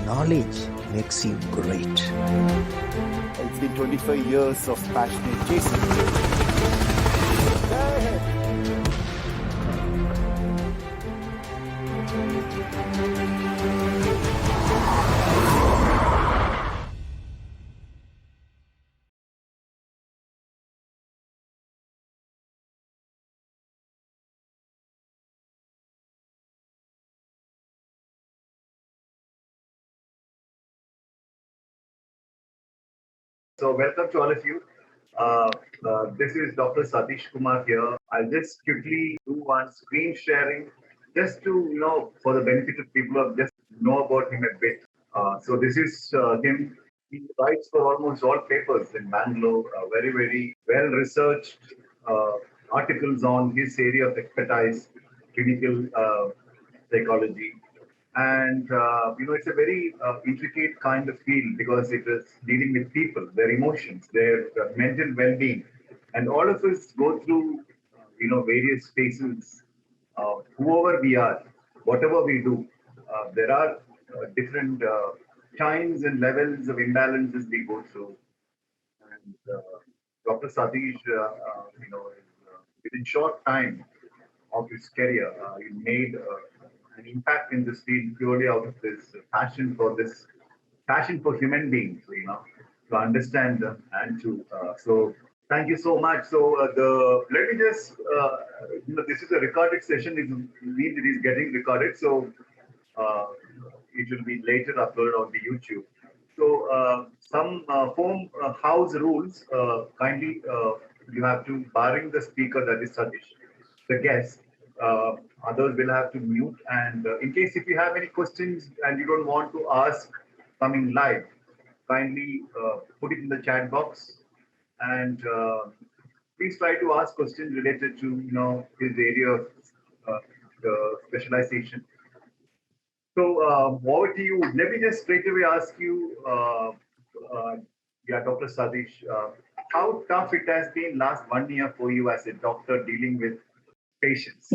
knowledge makes you great. It's been 25 years of passionate chasing. So welcome to all of you. This is Dr. Satish Kumar here. I'll just quickly do one screen sharing just to, for the benefit of people who just know about him a bit. So this is him. He writes for almost all papers in Bangalore, very, very well researched articles on his area of expertise, clinical psychology. And it's a very intricate kind of field because it is dealing with people, their emotions, their mental well-being, and all of us go through various phases. Whoever we are, whatever we do, there are different times and levels of imbalances we go through. And Dr. Satish, within short time of his career, he made an impact in this field purely out of this passion for human beings, to understand them and to. So thank you so much. So let me just, this is a recorded session. It means it is getting recorded. So uh, it will be later uploaded on the YouTube. So some home house rules. Kindly, you have to barring the speaker, that is Satish, the guest. Uh, Others will have to mute. And in case if you have any questions and you don't want to ask coming live, kindly put it in the chat box and please try to ask questions related to his area of uh, specialization. So over to you. Let me just straight away ask you, uh, yeah, Dr. Satish, how tough it has been last 1 year for you as a doctor dealing with patients.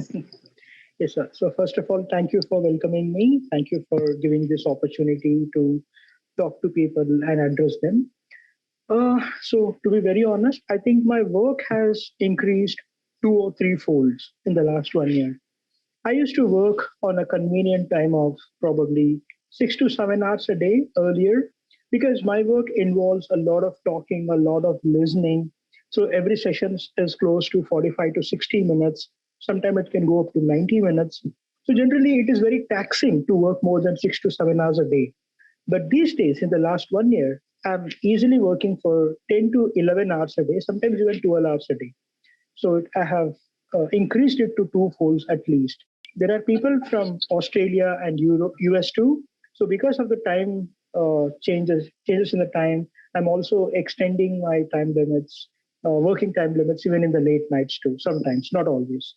Yes, sir. So first of all, thank you for welcoming me. Thank you for giving this opportunity to talk to people and address them. So to be very honest, I think my work has increased two or three folds in the last 1 year. I used to work on a convenient time of probably 6 to 7 hours a day earlier because my work involves a lot of talking, a lot of listening. So every session is close to 45 to 60 minutes. Sometimes it can go up to 90 minutes. So generally, it is very taxing to work more than 6 to 7 hours a day. But these days, in the last 1 year, I'm easily working for 10 to 11 hours a day, sometimes even 12 hours a day. So I have increased it to two folds at least. There are people from Australia and Europe, US too. So because of the time changes in the time, I'm also extending my time limits, working time limits, even in the late nights too. Sometimes, not always.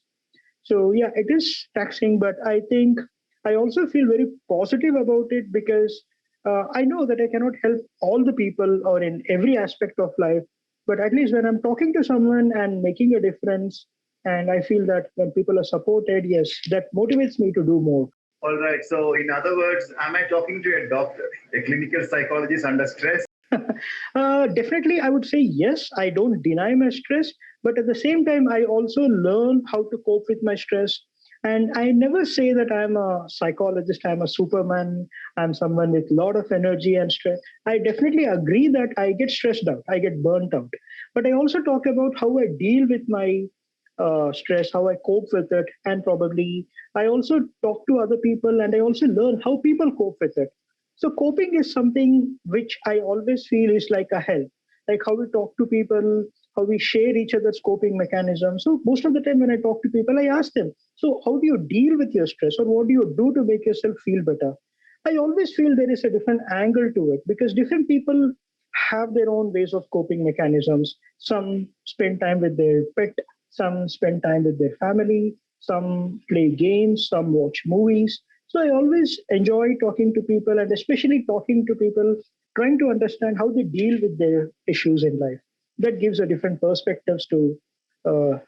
So yeah, it is taxing, but I think I also feel very positive about it because I know that I cannot help all the people or in every aspect of life, but at least when I'm talking to someone and making a difference, and I feel that when people are supported, yes, that motivates me to do more. All right. So in other words, am I talking to a doctor, a clinical psychologist under stress? Definitely, I would say yes. I don't deny my stress, but at the same time, I also learn how to cope with my stress. And I never say that I'm a psychologist, I'm a superman, I'm someone with a lot of energy and stress. I definitely agree that I get stressed out, I get burnt out. But I also talk about how I deal with my stress, how I cope with it, and probably I also talk to other people and I also learn how people cope with it. So coping is something which I always feel is like a help, like how we talk to people, how we share each other's coping mechanisms. So most of the time when I talk to people, I ask them, so how do you deal with your stress or what do you do to make yourself feel better? I always feel there is a different angle to it because different people have their own ways of coping mechanisms. Some spend time with their pet, some spend time with their family, some play games, some watch movies. So I always enjoy talking to people and especially talking to people, trying to understand how they deal with their issues in life. That gives a different perspectives to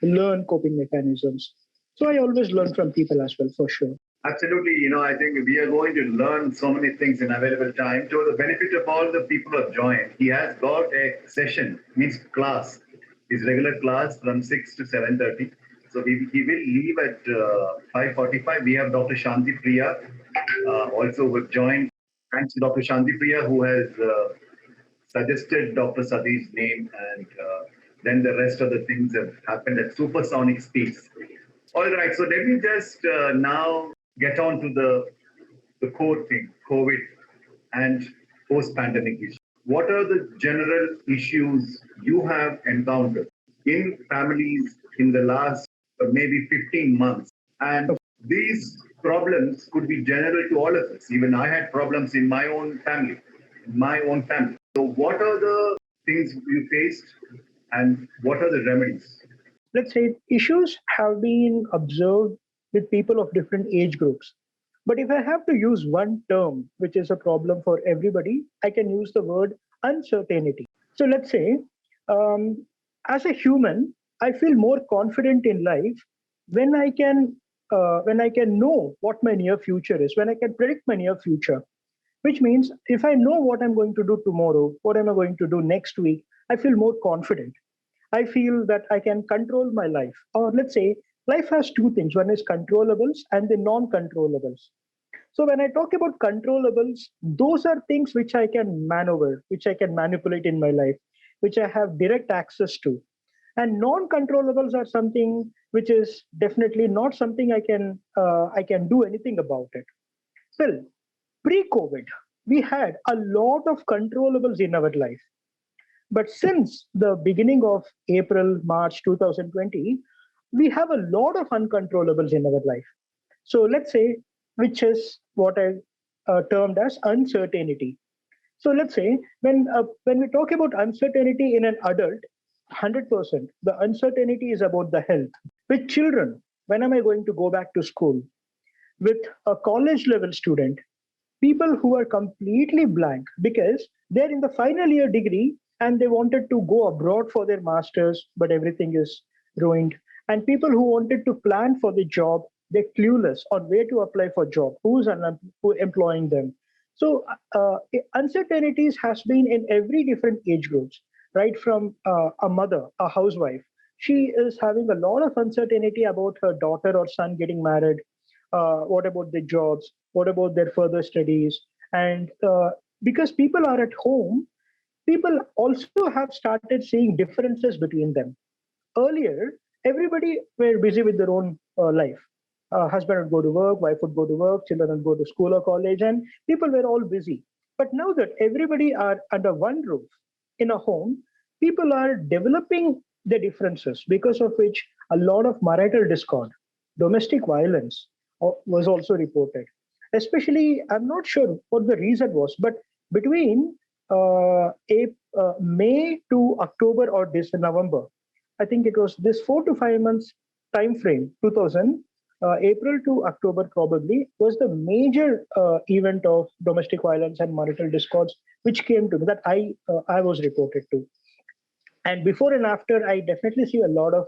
learn coping mechanisms. So I always learn from people as well, for sure. Absolutely. I think we are going to learn so many things in available time. To the benefit of all the people who have joined, he has got a session, means class, his regular class from 6 to 7:30. So he will leave at 5:45. We have Dr. Shanti Priya also who have joined. Thanks to Dr. Shanti Priya who has suggested Dr. Satish's name, and then the rest of the things have happened at supersonic speeds. All right, so let me just now get on to the core thing, COVID and post-pandemic issues. What are the general issues you have encountered in families in the last maybe 15 months? And these problems could be general to all of us. Even I had problems in my own family, So what are the things you faced and what are the remedies? Let's say issues have been observed with people of different age groups. But if I have to use one term, which is a problem for everybody, I can use the word uncertainty. So let's say, as a human, I feel more confident in life when I can know what my near future is, when I can predict my near future. Which means if I know what I'm going to do tomorrow, what am I going to do next week, I feel more confident. I feel that I can control my life. Or let's say life has two things. One is controllables and the non-controllables. So when I talk about controllables, those are things which I can maneuver, which I can manipulate in my life, which I have direct access to. And non-controllables are something which is definitely not something I can do anything about it. Well, pre-COVID, we had a lot of controllables in our life. But since the beginning of April, March 2020, we have a lot of uncontrollables in our life. So let's say, which is what I termed as uncertainty. So let's say when we talk about uncertainty in an adult, 100%, the uncertainty is about the health. With children, when am I going to go back to school? With a college level student, people who are completely blank because they're in the final year degree and they wanted to go abroad for their masters, but everything is ruined. And people who wanted to plan for the job, they're clueless on where to apply for job, who employing them. So uncertainties has been in every different age groups, right from a mother, a housewife. She is having a lot of uncertainty about her daughter or son getting married. What about the jobs? What about their further studies? And because people are at home, people also have started seeing differences between them. Earlier, everybody were busy with their own life. Husband would go to work, wife would go to work, children would go to school or college, and people were all busy. But now that everybody are under one roof in a home, people are developing the differences, because of which a lot of marital discord, domestic violence was also reported. Especially, I'm not sure what the reason was, but between May to October or this November, I think it was this 4 to 5 months time frame, 2000, April to October probably was the major event of domestic violence and marital discords, which came to me that I was reported to. And before and after, I definitely see a lot of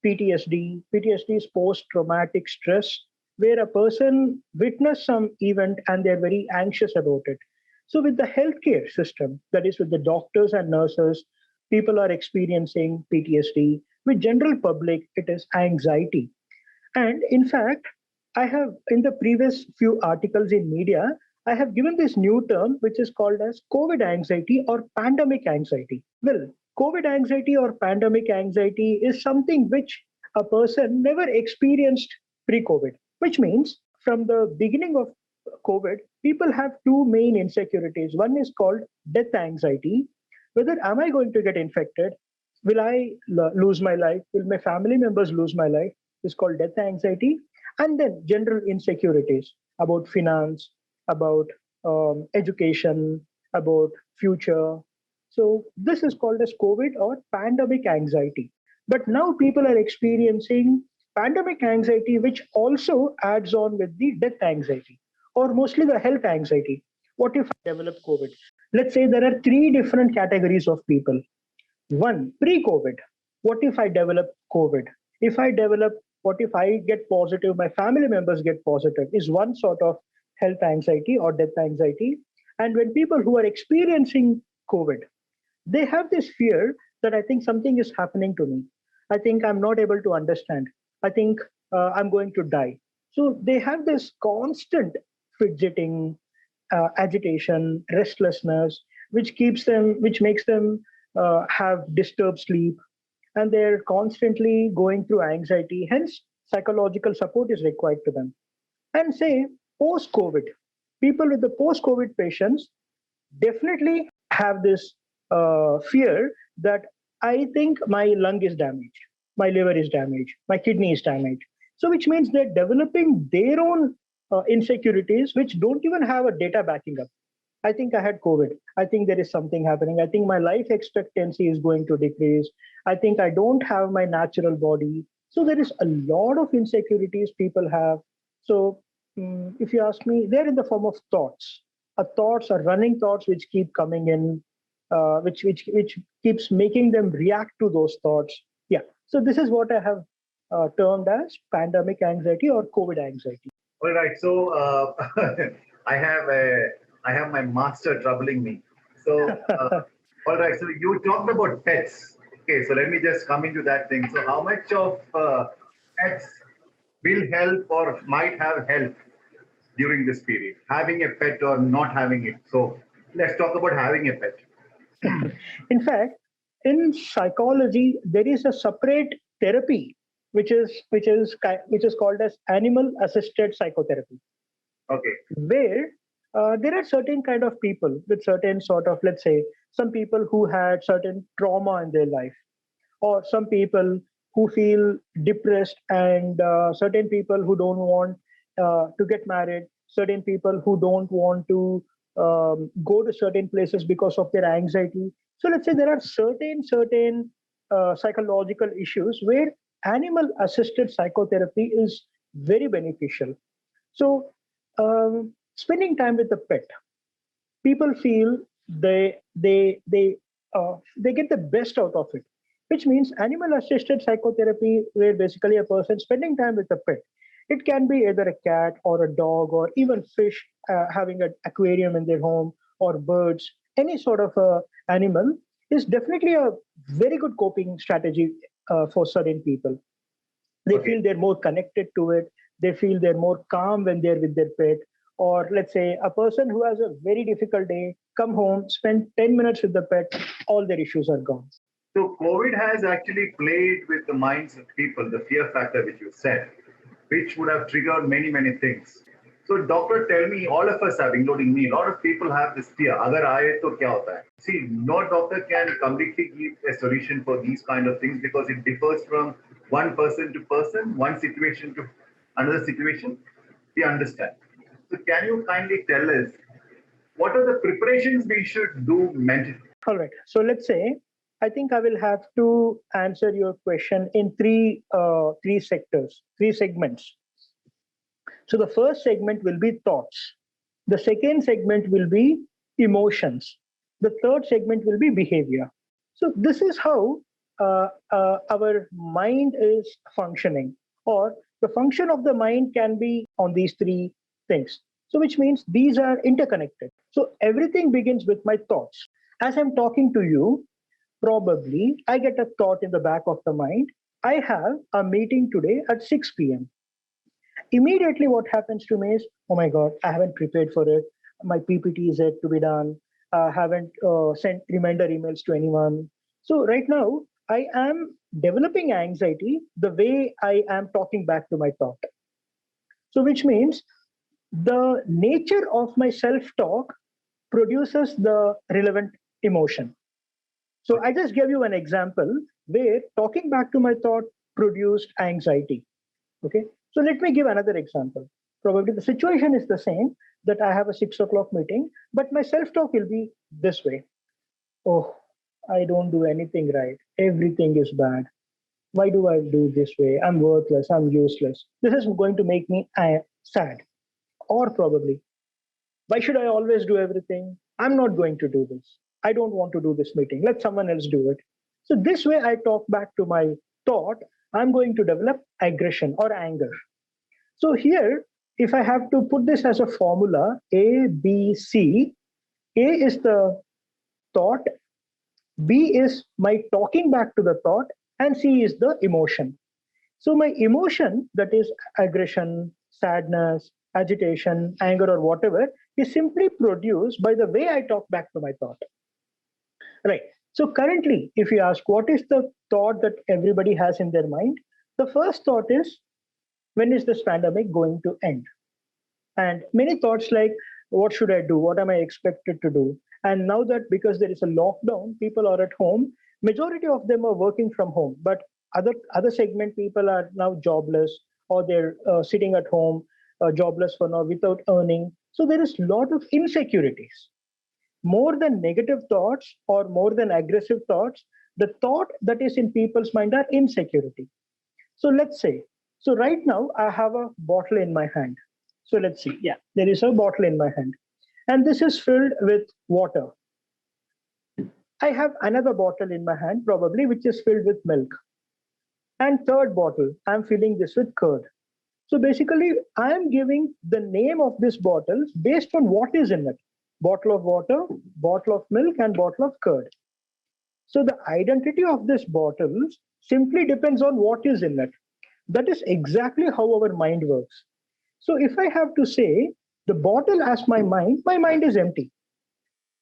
PTSD. PTSD is post-traumatic stress, where a person witnessed some event and they're very anxious about it. So with the healthcare system, that is with the doctors and nurses, people are experiencing PTSD. With general public, it is anxiety. And in fact, I have in the previous few articles in media, I have given this new term, which is called as COVID anxiety or pandemic anxiety. Well, COVID anxiety or pandemic anxiety is something which a person never experienced pre-COVID, which means from the beginning of COVID, people have two main insecurities. One is called death anxiety. Whether am I going to get infected? Will I lose my life? Will my family members lose my life? Is called death anxiety. And then general insecurities about finance, about education, about future. So this is called as COVID or pandemic anxiety. But now people are experiencing pandemic anxiety, which also adds on with the death anxiety or mostly the health anxiety. What if I develop COVID? Let's say there are three different categories of people. One, pre-COVID. What if I develop COVID? If I develop What if I get positive, my family members get positive, is one sort of health anxiety or death anxiety. And when people who are experiencing COVID, they have this fear that I think something is happening to me. I think I'm not able to understand. I think I'm going to die. So they have this constant fidgeting, agitation, restlessness, which makes them have disturbed sleep, and they're constantly going through anxiety. Hence, psychological support is required to them. And say post-COVID, people with the post-COVID patients definitely have this fear that I think my lung is damaged, my liver is damaged, my kidney is damaged. So, which means they're developing their own insecurities, which don't even have a data backing up. I think I had COVID. I think there is something happening. I think my life expectancy is going to decrease. I think I don't have my natural body. So there is a lot of insecurities people have. So if you ask me, they're in the form of thoughts. Thoughts are running thoughts which keep coming in, which keeps making them react to those thoughts. Yeah. So this is what I have termed as pandemic anxiety or COVID anxiety. All right. So I have my master troubling me. So all right. So you talked about pets. Okay. So let me just come into that thing. So how much of pets will help or might have helped during this period? Having a pet or not having it. So let's talk about having a pet. In fact, in psychology, there is a separate therapy which is called as animal assisted psychotherapy. Okay. Where there are certain kind of people with certain sort of, let's say, some people who had certain trauma in their life, or some people who feel depressed, and certain people who don't want to get married, certain people who don't want to go to certain places because of their anxiety. So let's say there are certain psychological issues where animal assisted psychotherapy is very beneficial. So spending time with the pet, people feel they get the best out of it, which means animal assisted psychotherapy, where basically a person spending time with a pet. It can be either a cat or a dog or even fish, having an aquarium in their home, or birds. Any sort of animal is definitely a very good coping strategy for certain people. They Okay. feel they're more connected to it. They feel they're more calm when they're with their pet. Or let's say a person who has a very difficult day, come home, spend 10 minutes with the pet, all their issues are gone. So COVID has actually played with the minds of people, the fear factor which you said, which would have triggered many, many things. So doctor, tell me, all of us have, including me, a lot of people have this fear. Agar aaye to kya hota hai? See, no doctor can completely give a solution for these kind of things because it differs from one person to person, one situation to another situation. We understand. So can you kindly tell us what are the preparations we should do mentally? All right. So let's say, I think I will have to answer your question in three sectors, three segments. So the first segment will be thoughts. The second segment will be emotions. The third segment will be behavior. So this is how our mind is functioning, or the function of the mind can be on these three things. So which means these are interconnected. So everything begins with my thoughts. As I'm talking to you, probably I get a thought in the back of the mind. I have a meeting today at 6 p.m. Immediately, what happens to me is, oh my God, I haven't prepared for it. My PPT is yet to be done. I haven't sent reminder emails to anyone. So right now, I am developing anxiety the way I am talking back to my thought. So which means the nature of my self-talk produces the relevant emotion. So I just gave you an example where talking back to my thought produced anxiety. Okay. So let me give another example. Probably the situation is the same, that I have a 6 o'clock meeting, but my self-talk will be this way. Oh, I don't do anything right. Everything is bad. Why do I do this way? I'm worthless. I'm useless. This is going to make me sad. Or probably, why should I always do everything? I'm not going to do this. I don't want to do this meeting. Let someone else do it. So this way I talk back to my thought, I'm going to develop aggression or anger. So here, if I have to put this as a formula, A, B, C, A is the thought, B is my talking back to the thought, and C is the emotion. So my emotion, that is aggression, sadness, agitation, anger, or whatever, is simply produced by the way I talk back to my thought. Right. So currently, if you ask what is the thought that everybody has in their mind, the first thought is, when is this pandemic going to end? And many thoughts like, what should I do? What am I expected to do? And now that because there is a lockdown, people are at home, majority of them are working from home, but other segment people are now jobless, or they're sitting at home, jobless for now without earning. So there is a lot of insecurities. More than negative thoughts or more than aggressive thoughts, the thought that is in people's mind are insecurity. So let's say, so right now I have a bottle in my hand. So let's see, yeah, there is a bottle in my hand. And this is filled with water. I have another bottle in my hand, probably, which is filled with milk. And third bottle, I'm filling this with curd. So basically, I'm giving the name of this bottle based on what is in it. Bottle of water, bottle of milk, and bottle of curd. So the identity of these bottles simply depends on what is in it. That is exactly how our mind works. So if I have to say the bottle as my mind is empty.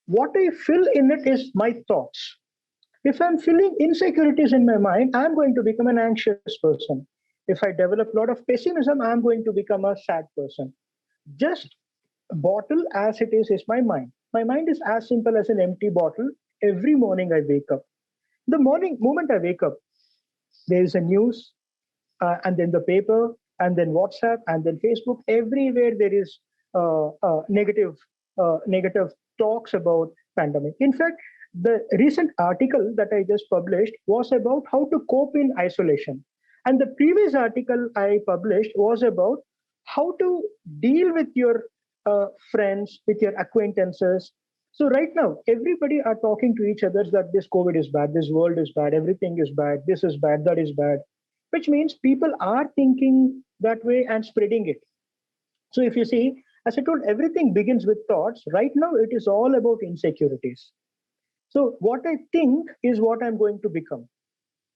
What I fill in it is my thoughts. If I'm feeling insecurities in my mind, I'm going to become an anxious person. If I develop a lot of pessimism, I'm going to become a sad person. Just bottle as it is my mind. My mind is as simple as an empty bottle. Every morning I wake up. The moment I wake up, there is a news, and then the paper, and then WhatsApp, and then Facebook. Everywhere there is negative talks about pandemic. In fact, the recent article that I just published was about how to cope in isolation. And the previous article I published was about how to deal with your friends, with your acquaintances. So right now, everybody are talking to each other that this COVID is bad, this world is bad, everything is bad, this is bad, that is bad, which means people are thinking that way and spreading it. So if you see, as I told, everything begins with thoughts. Right now, it is all about insecurities. So what I think is what I'm going to become.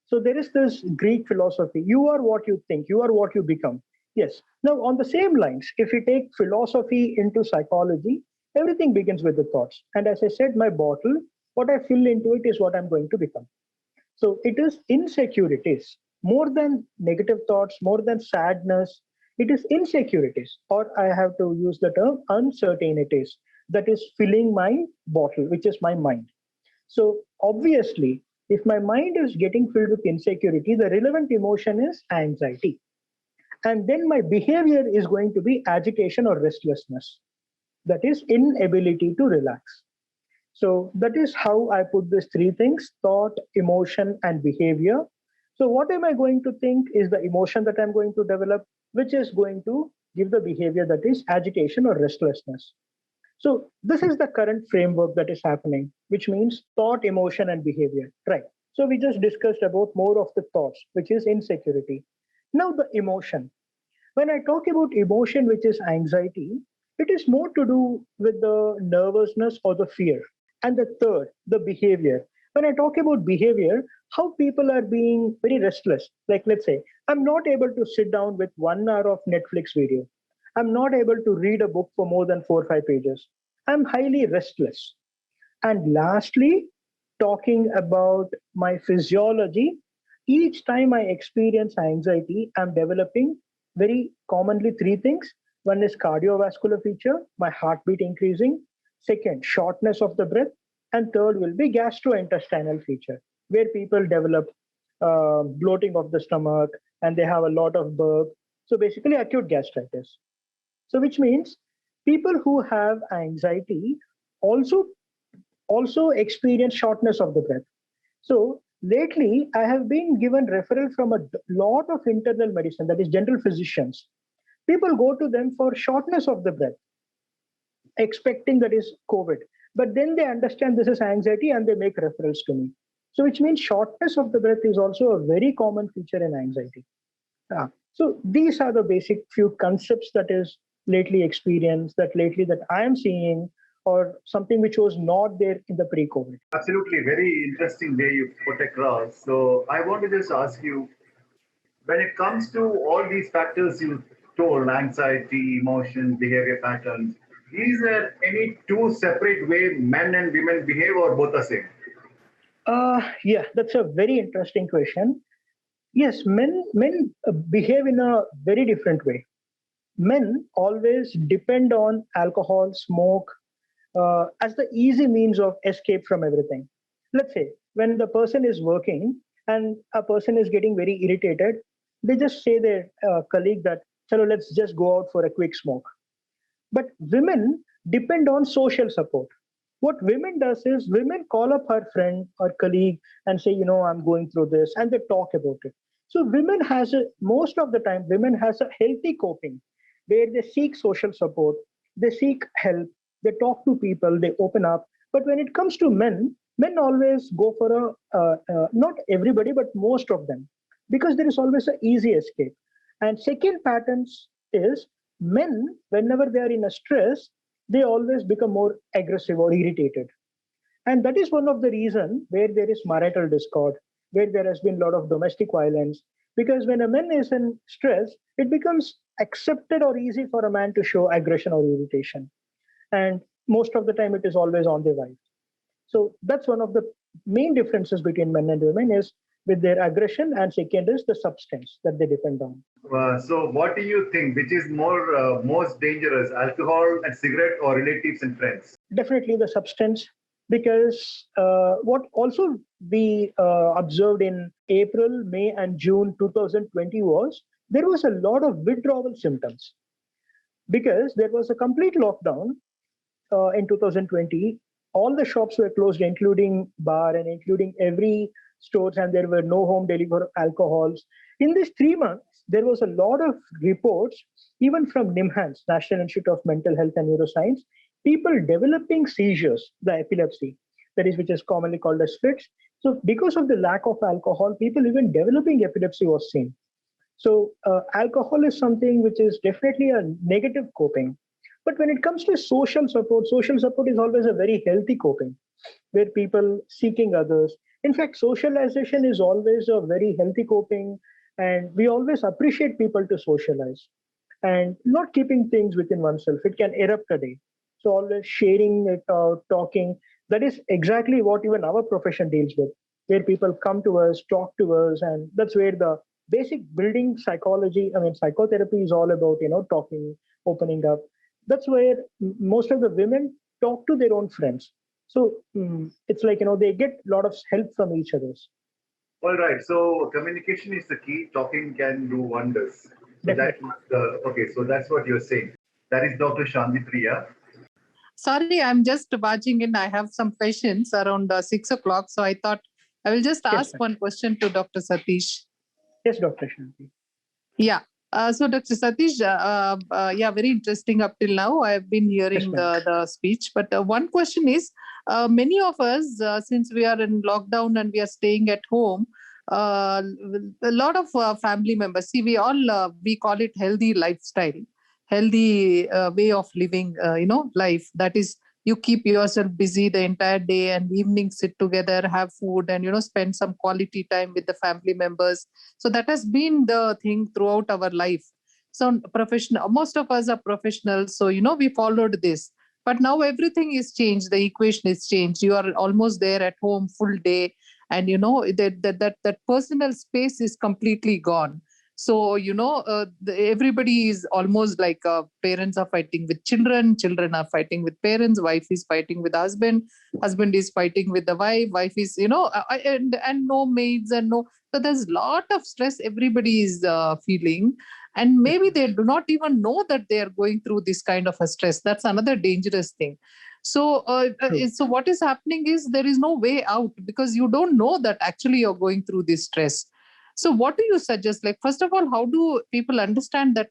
So there is this Greek philosophy. You are what you think. You are what you become. Yes. Now, on the same lines, if you take philosophy into psychology, everything begins with the thoughts. And as I said, my bottle, what I fill into it is what I'm going to become. So it is insecurities. More than negative thoughts, more than sadness, it is insecurities, or I have to use the term uncertainties, that is filling my bottle, which is my mind. So obviously, if my mind is getting filled with insecurity, the relevant emotion is anxiety. And then my behavior is going to be agitation or restlessness. That is inability to relax. So that is how I put these three things: thought, emotion, and behavior. So what am I going to think is the emotion that I'm going to develop, which is going to give the behavior that is agitation or restlessness. So this is the current framework that is happening, which means thought, emotion, and behavior. Right. So we just discussed about more of the thoughts, which is insecurity. Now the emotion. When I talk about emotion, which is anxiety, it is more to do with the nervousness or the fear. And the third, the behavior. When I talk about behavior, how people are being very restless. Like, let's say, I'm not able to sit down with 1 hour of Netflix video. I'm not able to read a book for more than 4 or 5 pages. I'm highly restless. And lastly, talking about my physiology, each time I experience anxiety, I'm developing very commonly 3 things. One is cardiovascular feature, my heartbeat increasing. Second, shortness of the breath. And third will be gastrointestinal feature, where people develop bloating of the stomach and they have a lot of burp. So basically acute gastritis. So which means people who have anxiety also experience shortness of the breath. So lately, I have been given referral from a lot of internal medicine, that is general physicians. People go to them for shortness of the breath, expecting that is COVID. But then they understand this is anxiety and they make referrals to me. So which means shortness of the breath is also a very common feature in anxiety. So these are the basic few concepts that is lately experienced, that I am seeing, or something which was not there in the pre-COVID. Absolutely, very interesting way you put across. So I want to just ask you, when it comes to all these factors you told, anxiety, emotions, behavior patterns, is there any two separate way men and women behave or both are same? Yeah, that's a very interesting question. Yes, men behave in a very different way. Men always depend on alcohol, smoke, as the easy means of escape from everything. Let's say when the person is working and a person is getting very irritated, they just say their colleague that, "Chalo, let's just go out for a quick smoke." But women depend on social support. What women does is women call up her friend or colleague and say, I'm going through this, and they talk about it. So most of the time, women has a healthy coping where they seek social support, they seek help, they talk to people, they open up. But when it comes to men, men always go for not everybody, but most of them, because there is always an easy escape. And second patterns is men, whenever they are in a stress, they always become more aggressive or irritated. And that is one of the reasons where there is marital discord, where there has been a lot of domestic violence. Because when a man is in stress, it becomes accepted or easy for a man to show aggression or irritation. And most of the time, it is always on the wife. So that's one of the main differences between men and women is with their aggression, and second is the substance that they depend on. So what do you think? Which is most dangerous, alcohol and cigarette or relatives and friends? Definitely the substance, because what also we observed in April, May, and June 2020 was there was a lot of withdrawal symptoms because there was a complete lockdown in 2020. All the shops were closed, including bar and including every stores, and there were no home delivery alcohols. In these 3 months, there was a lot of reports, even from NIMHANS, National Institute of Mental Health and Neuroscience, people developing seizures, the epilepsy, that is, which is commonly called as fits. So because of the lack of alcohol, people even developing epilepsy was seen. So alcohol is something which is definitely a negative coping. But when it comes to social support is always a very healthy coping, where people seeking others. In fact, socialization is always a very healthy coping, and we always appreciate people to socialize and not keeping things within oneself. It can erupt a day. So always sharing it out, talking. That is exactly what even our profession deals with, where people come to us, talk to us, and that's where the basic building psychotherapy is all about, talking, opening up. That's where most of the women talk to their own friends. So it's like, they get a lot of help from each others. All right. So communication is the key. Talking can do wonders. So Definitely. okay. So that's what you're saying. That is Dr. Shanti Priya. Sorry, I'm just barging in. I have some questions around 6 o'clock. So I thought I will just ask one question to Dr. Satish. Yes, Dr. Shanti. Yeah. So Dr. Satish, very interesting up till now. I've been hearing the speech. But one question is, many of us, since we are in lockdown and we are staying at home, a lot of family members, see, we call it healthy lifestyle, healthy way of living, life. That is, you keep yourself busy the entire day and evening sit together, have food, and, spend some quality time with the family members. So that has been the thing throughout our life. So most of us are professionals. So, we followed this. But now everything is changed. The equation is changed. You are almost there at home full day. And, that personal space is completely gone. So, everybody is almost like parents are fighting with children are fighting with parents, wife is fighting with husband is fighting with the wife is, and no maids and no. So there's a lot of stress everybody is feeling. And maybe they do not even know that they are going through this kind of a stress. That's another dangerous thing. So, so what is happening is there is no way out because you don't know that actually you're going through this stress. So what do you suggest? Like, first of all, how do people understand that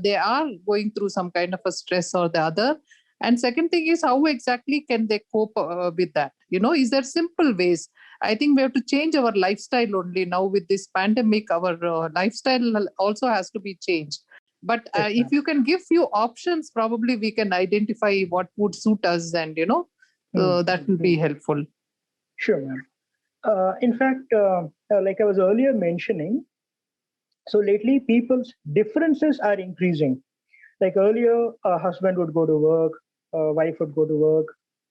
they are going through some kind of a stress or the other? And second thing is, how exactly can they cope with that? Is there simple ways? I think we have to change our lifestyle only now with this pandemic. Our lifestyle also has to be changed. But if you can give few options, probably we can identify what would suit us, and that will be helpful. Sure, ma'am. In fact, like I was earlier mentioning, so lately people's differences are increasing. Like earlier, a husband would go to work, a wife would go to work,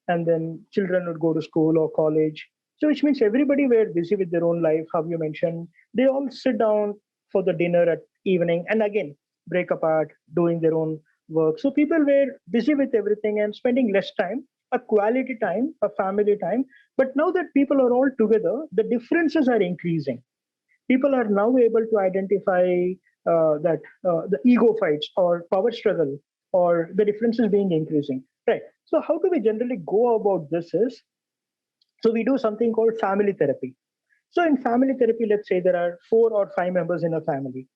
and then children would go to school or college. So which means everybody were busy with their own life, how you mentioned. They all sit down for the dinner at evening and again break apart, doing their own work. So people were busy with everything and spending less time, a quality time, a family time. But now that people are all together, the differences are increasing. People are now able to identify that the ego fights or power struggle or the differences being increasing. Right. So how do we generally go about this is, so we do something called family therapy. So in family therapy, let's say there are 4 or 5 members in a family.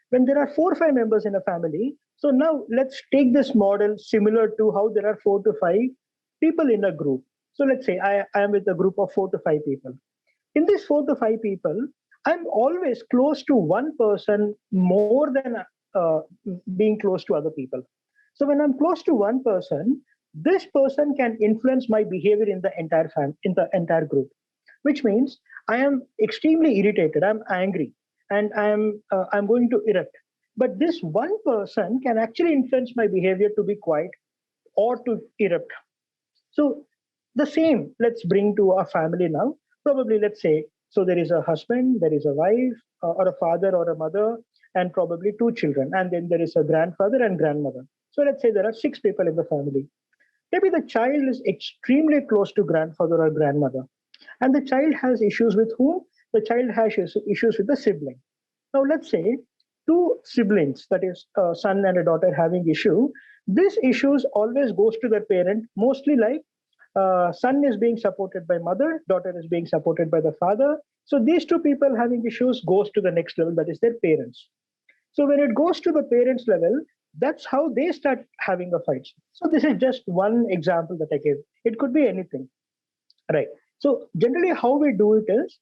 When there are 4 or 5 members in a family, so now let's take this model similar to how there are 4 to 5 people in a group. So let's say I am with a group of 4 to 5 people. In these 4 to 5 people, I'm always close to one person more than being close to other people. So when I'm close to one person, this person can influence my behavior in the entire group, which means I am extremely irritated, I'm angry, and I'm going to erupt. But this one person can actually influence my behavior to be quiet or to erupt. So the same, let's bring to our family now. Probably, let's say, so there is a husband, there is a wife, or a father or a mother, and probably 2 children. And then there is a grandfather and grandmother. So let's say there are 6 people in the family. Maybe the child is extremely close to grandfather or grandmother. And the child has issues with whom? The child has issues with the sibling. Now, let's say 2 siblings, that is a son and a daughter having issue. This issues always goes to the parent, mostly like son is being supported by mother, daughter is being supported by the father. So these 2 people having issues goes to the next level, that is their parents. So when it goes to the parents level, that's how they start having a fight. So this is just one example that I gave. It could be anything, right? So generally how we do it is,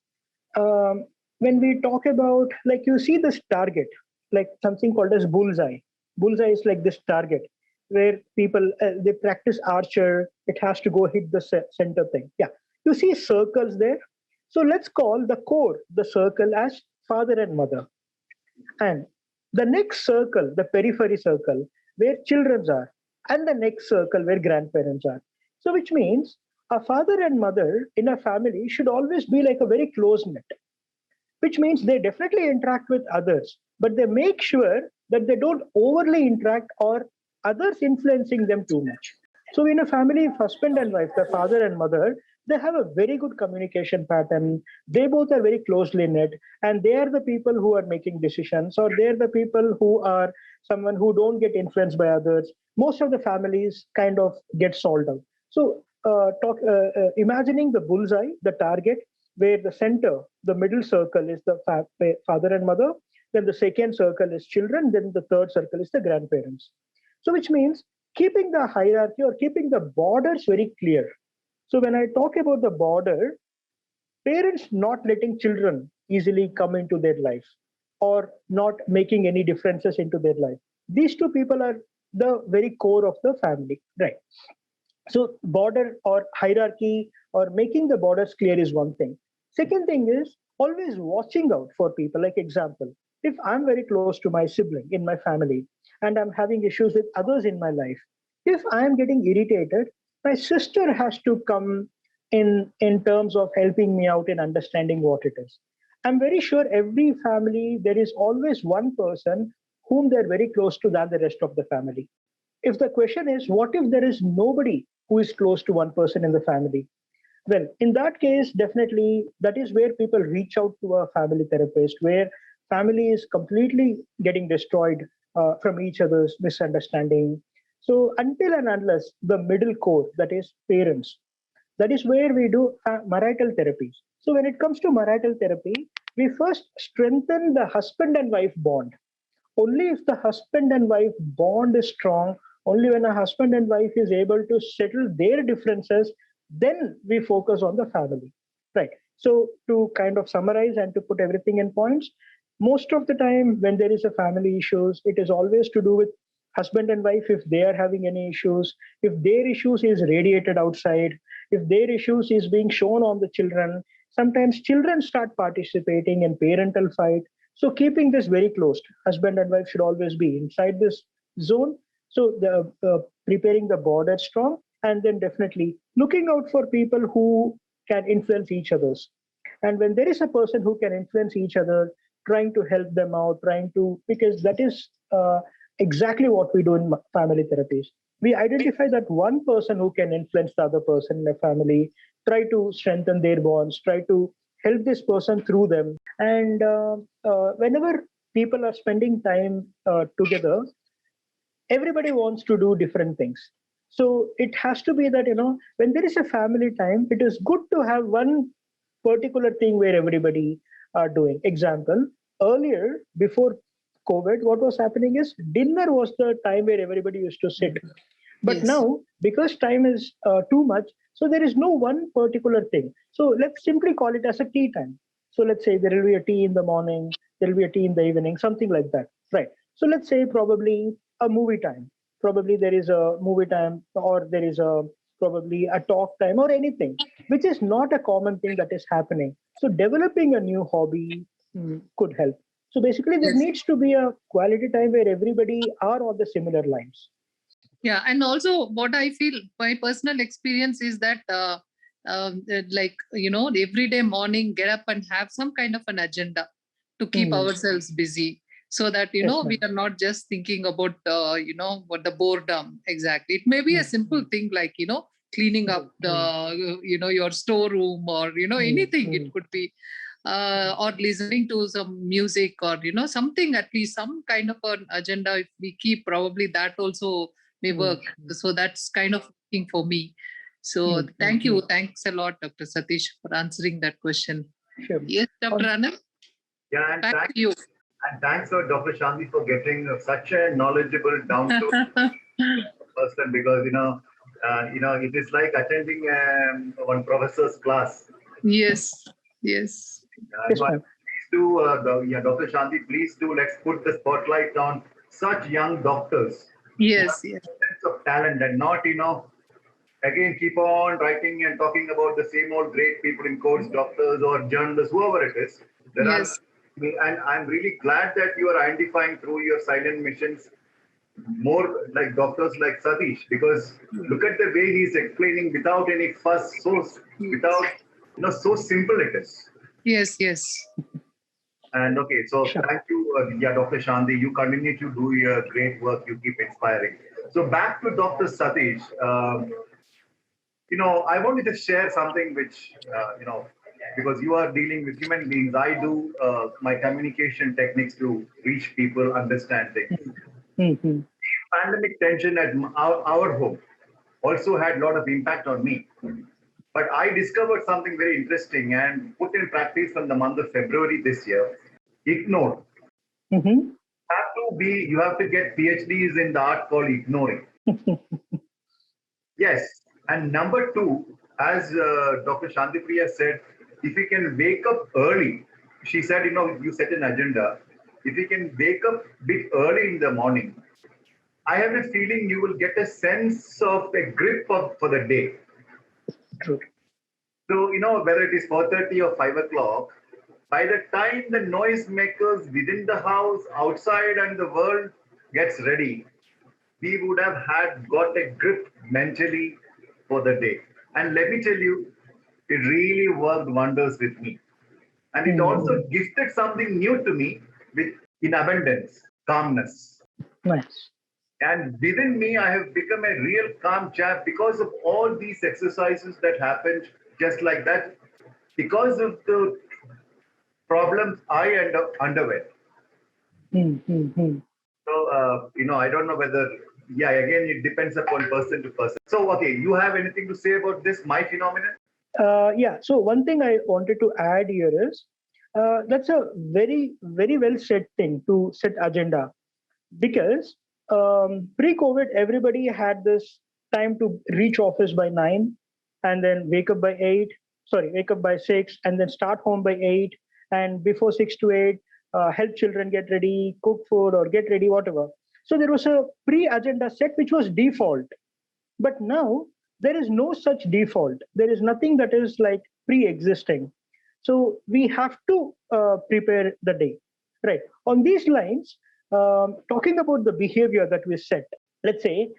when we talk about, like you see this target, like something called as bullseye. Bullseye is like this target where people, they practice archer, it has to go hit the center thing. Yeah, you see circles there. So let's call the core, the circle, as father and mother. And the next circle, the periphery circle, where children are, and the next circle where grandparents are. So which means a father and mother in a family should always be like a very close knit, which means they definitely interact with others, but they make sure that they don't overly interact or others influencing them too much. So in a family, if husband and wife, the father and mother, they have a very good communication pattern. They both are very closely knit, and they are the people who are making decisions, or they're the people who are someone who don't get influenced by others. Most of the families kind of get solved out. So imagining the bullseye, the target, where the center, the middle circle is the father and mother, then the second circle is children, then the third circle is the grandparents. So which means keeping the hierarchy or keeping the borders very clear. So when I talk about the border, parents not letting children easily come into their life or not making any differences into their life. These 2 people are the very core of the family, right? So border or hierarchy or making the borders clear is one thing. Second thing is always watching out for people. Like example, if I'm very close to my sibling in my family and I'm having issues with others in my life, if I'm getting irritated, my sister has to come in terms of helping me out in understanding what it is. I'm very sure every family, there is always one person whom they're very close to than the rest of the family. If the question is, what if there is nobody who is close to one person in the family? Well, in that case, definitely that is where people reach out to a family therapist, where family is completely getting destroyed from each other's misunderstanding. So until and unless the middle core, that is parents, that is where we do marital therapies. So when it comes to marital therapy, we first strengthen the husband and wife bond. Only if the husband and wife bond is strong, Only when a husband and wife is able to settle their differences, then we focus on the family, right? So to kind of summarize and to put everything in points, most of the time when there is a family issues, it is always to do with husband and wife. If they are having any issues, if their issues is radiated outside, if their issues is being shown on the children, sometimes children start participating in parental fight. So keeping this very close, husband and wife should always be inside this zone. So the preparing the border strong, and then definitely looking out for people who can influence each others. And when there is a person who can influence each other, trying to help them out, trying to, because that is exactly what we do in family therapies. We identify that one person who can influence the other person in a family, try to strengthen their bonds, try to help this person through them. And whenever people are spending time together, everybody wants to do different things. So it has to be that, when there is a family time, it is good to have one particular thing where everybody are doing. Example, earlier, before COVID, what was happening is dinner was the time where everybody used to sit. But Yes. now, because time is too much, so there is no one particular thing. So let's simply call it as a tea time. So let's say there will be a tea in the morning, there will be a tea in the evening, something like that, right? So let's say probably a movie time. Probably there is a movie time, or there is a probably a talk time, or anything, which is not a common thing that is happening. So developing a new hobby could help. So basically, there Yes. needs to be a quality time where everybody are on the similar lines. Yeah, and also what I feel, my personal experience is that like everyday morning get up and have some kind of an agenda to keep ourselves busy, so that Yes, we ma'am. are not just thinking about what the boredom exactly. It may be a simple thing like cleaning up the your storeroom, or anything. It could be or listening to some music, or something, at least some kind of an agenda. If we keep, probably that also may work. So that's kind of thing for me. So thank you. Thanks a lot, Dr. Satish, for answering that question. Sure. Yes, Dr. Anand, Yeah, and back thanks, to you. and thanks to Dr. Shanti for getting such a knowledgeable, down to person, because it is like attending one professor's class. Yes, yes. Yes, So ma'am. please do, Dr. Shanti, please do. Let's put the spotlight on such young doctors who Yes, have yes. sense of talent, and not again keep on writing and talking about the same old great people in courts, doctors or journalists, whoever it is. There Yes. are, and I'm really glad that you are identifying through your silent missions more like doctors like Satish, because look at the way he's explaining without any fuss, without so simple it is. Yes, yes. And okay, so Sure. thank you, Dr. Shanti. You continue to do your great work. You keep inspiring. So back to Dr. Satish. I wanted to share something which, because you are dealing with human beings, I do my communication techniques to reach people, understand things. Mm-hmm. Pandemic tension at our home also had a lot of impact on me. But I discovered something very interesting and put in practice from the month of February this year. Ignore. Mm-hmm. You have to get PhDs in the art called ignoring. Yes. And number two, as Dr. Shantipriya said, if you can wake up early, she said, you set an agenda. If you can wake up a bit early in the morning, I have a feeling you will get a sense of a grip for the day. True. So, whether it is 4:30 or 5 o'clock, by the time the noisemakers within the house, outside, and the world gets ready, we would have got a grip mentally for the day. And let me tell you, it really worked wonders with me. And it also gifted something new to me in abundance, calmness. Nice. And within me, I have become a real calm chap because of all these exercises that happened just like that, because of the problems I underwent. Mm-hmm. So, I don't know whether, again, it depends upon person to person. So, okay, you have anything to say about this, my phenomenon? Yeah. So one thing I wanted to add here is that's a very, very well said thing to set agenda, because pre-COVID, everybody had this time to reach office by 9 and then wake up by 8, sorry, wake up by 6 and then start home by 8. And before 6 to 8, help children get ready, cook food or get ready, whatever. So there was a pre-agenda set, which was default. But now there is no such default. There is nothing that is like pre-existing. So we have to prepare the day, right? On these lines, talking about the behavior that we set, let's say,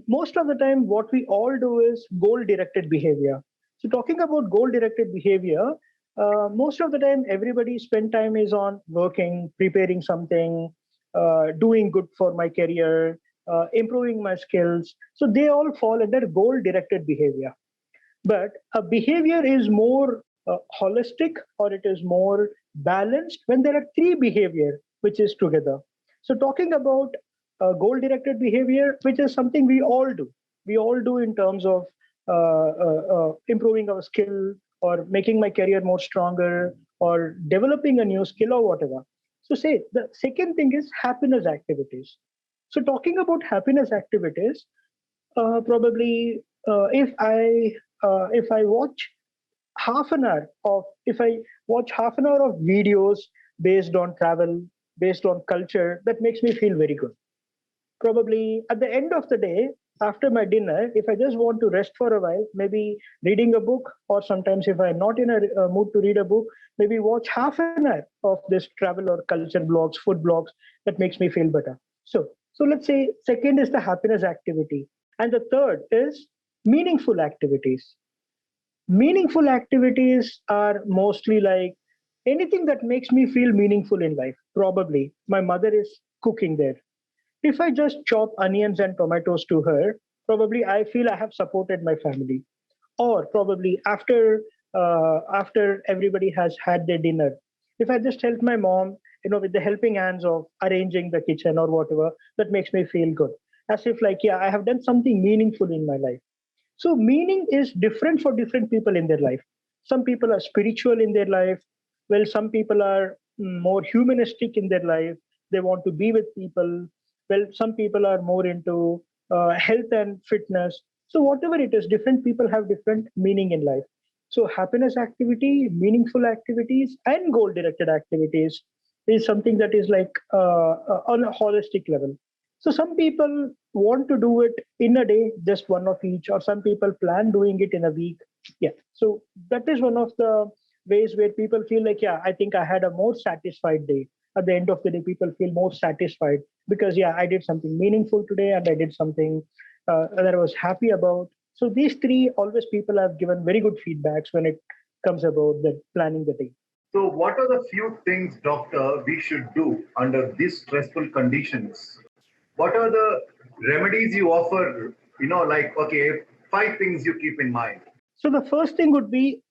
most of the time, what we all do is goal-directed behavior. So talking about goal-directed behavior, most of the time, everybody spend time is on working, preparing something, doing good for my career, improving my skills. So they all fall under goal-directed behavior. But a behavior is more holistic, or it is more balanced when there are three behavior which is together. So talking about goal-directed behavior, which is something we all do. We all do in terms of improving our skill or making my career more stronger or developing a new skill or whatever. So say the second thing is happiness activities. So talking about happiness activities, probably if I watch half an hour of videos based on travel, based on culture, that makes me feel very good. Probably at the end of the day, after my dinner, if I just want to rest for a while, maybe reading a book, or sometimes if I'm not in a mood to read a book, maybe watch half an hour of this travel or culture blogs, food blogs, that makes me feel better. So let's say second is the happiness activity. And the third is meaningful activities. Meaningful activities are mostly like anything that makes me feel meaningful in life. Probably my mother is cooking there. If I just chop onions and tomatoes to her, probably I feel I have supported my family. Or probably after everybody has had their dinner, if I just help my mom, with the helping hands of arranging the kitchen or whatever, that makes me feel good. As if like, yeah, I have done something meaningful in my life. So meaning is different for different people in their life. Some people are spiritual in their life. Well, some people are more humanistic in their life. They want to be with people. Well, some people are more into health and fitness. So whatever it is, different people have different meaning in life. So happiness activity, meaningful activities, and goal-directed activities is something that is like on a holistic level. So some people want to do it in a day, just one of each, or some people plan doing it in a week. Yeah. So that is one of the ways where people feel like, yeah, I think I had a more satisfied day. At the end of the day, people feel more satisfied because, yeah, I did something meaningful today and I did something that I was happy about. So these three, always people have given very good feedbacks when it comes about the planning the day. So, what are the few things, doctor, we should do under these stressful conditions? What are the remedies you offer? Like, okay, 5 things you keep in mind. So the first thing would be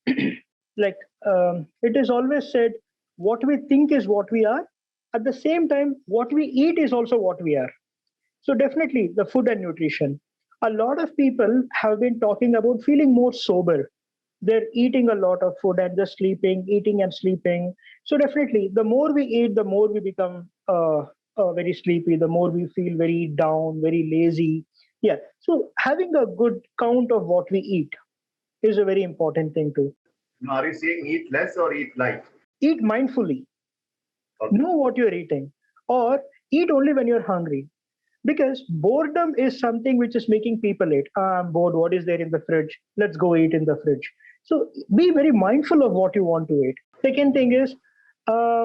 like it is always said, what we think is what we are. At the same time, what we eat is also what we are. So definitely the food and nutrition. A lot of people have been talking about feeling more sober. They're eating a lot of food and just sleeping, eating and sleeping. So definitely, the more we eat, the more we become very sleepy, the more we feel very down, very lazy. Yeah. So having a good count of what we eat is a very important thing too. Are you saying eat less or eat light? Eat mindfully. Okay. Know what you're eating, or eat only when you're hungry. Because boredom is something which is making people eat. I'm bored. What is there in the fridge? Let's go eat in the fridge. So be very mindful of what you want to eat. Second thing is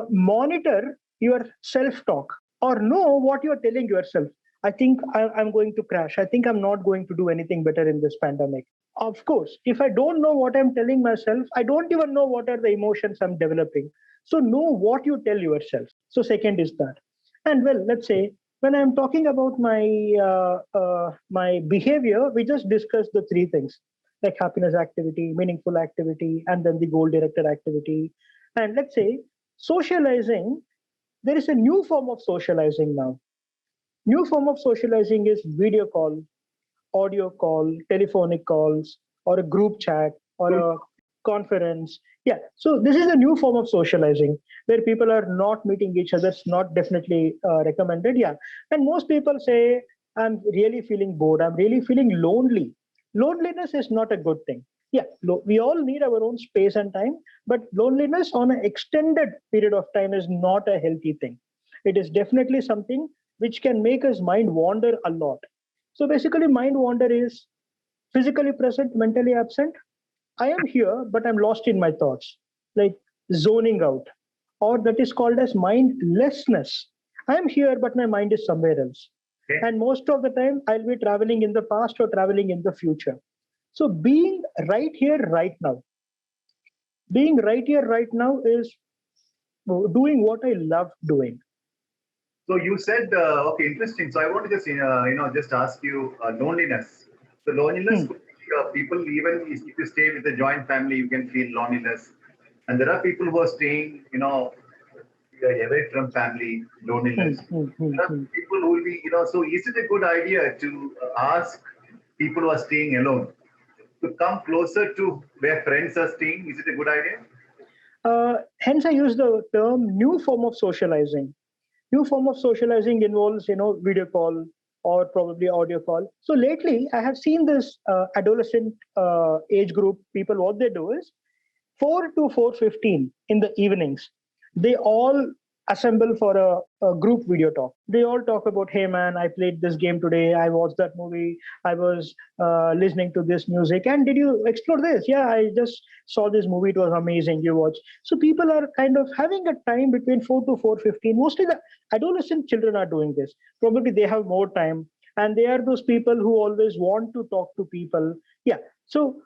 monitor your self-talk, or know what you're telling yourself. I think I'm going to crash. I think I'm not going to do anything better in this pandemic. Of course, if I don't know what I'm telling myself, I don't even know what are the emotions I'm developing. So know what you tell yourself. So second is that. And well, let's say when I'm talking about my behavior, we just discussed the 3 things like happiness activity, meaningful activity, and then the goal-directed activity. And let's say socializing, there is a new form of socializing now. New form of socializing is video call, audio call, telephonic calls, or a group chat, or a conference. Yeah, so this is a new form of socializing where people are not meeting each other. It's not definitely recommended. Yeah, and most people say, I'm really feeling bored. I'm really feeling lonely. Loneliness is not a good thing. Yeah, we all need our own space and time, but loneliness on an extended period of time is not a healthy thing. It is definitely something which can make us mind wander a lot. So basically, mind wander is physically present, mentally absent. I am here, but I'm lost in my thoughts, like zoning out, or that is called as mindlessness. I'm here, but my mind is somewhere else. Okay. And most of the time, I'll be traveling in the past or traveling in the future. So being right here, right now, being right here, right now is doing what I love doing. So you said, okay, interesting. So I want to just, just ask you loneliness. So loneliness Hmm. could be people, even if you stay with a joint family, you can feel loneliness. And there are people who are staying, away from family, Hmm, loneliness. hmm, hmm, There are hmm. people who will be, so is it a good idea to ask people who are staying alone to come closer to where friends are staying? Is it a good idea? Hence, I use the term new form of socializing. New form of socializing involves, video call or probably audio call. So lately, I have seen this adolescent age group people. What they do is 4 to 4:15 in the evenings. They all assemble for a group video talk. They all talk about, hey man, I played this game today. I watched that movie. I was listening to this music. And did you explore this? Yeah, I just saw this movie. It was amazing. You watched. So people are kind of having a time between 4 to 4:15. Mostly the adolescent children are doing this. Probably they have more time. And they are those people who always want to talk to people. Yeah. So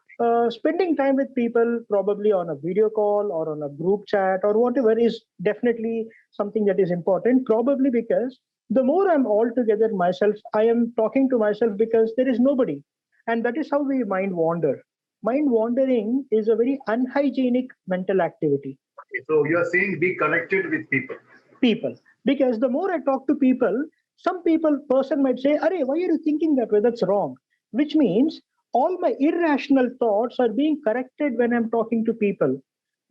spending time with people probably on a video call or on a group chat or whatever is definitely something that is important, probably because the more I'm all together myself, I am talking to myself because there is nobody. And that is how we mind wander. Mind wandering is a very unhygienic mental activity. So you're saying be connected with people. People, because the more I talk to people, some people person might say, "Arey, why are you thinking that way? That's wrong." Which means all my irrational thoughts are being corrected when I'm talking to people.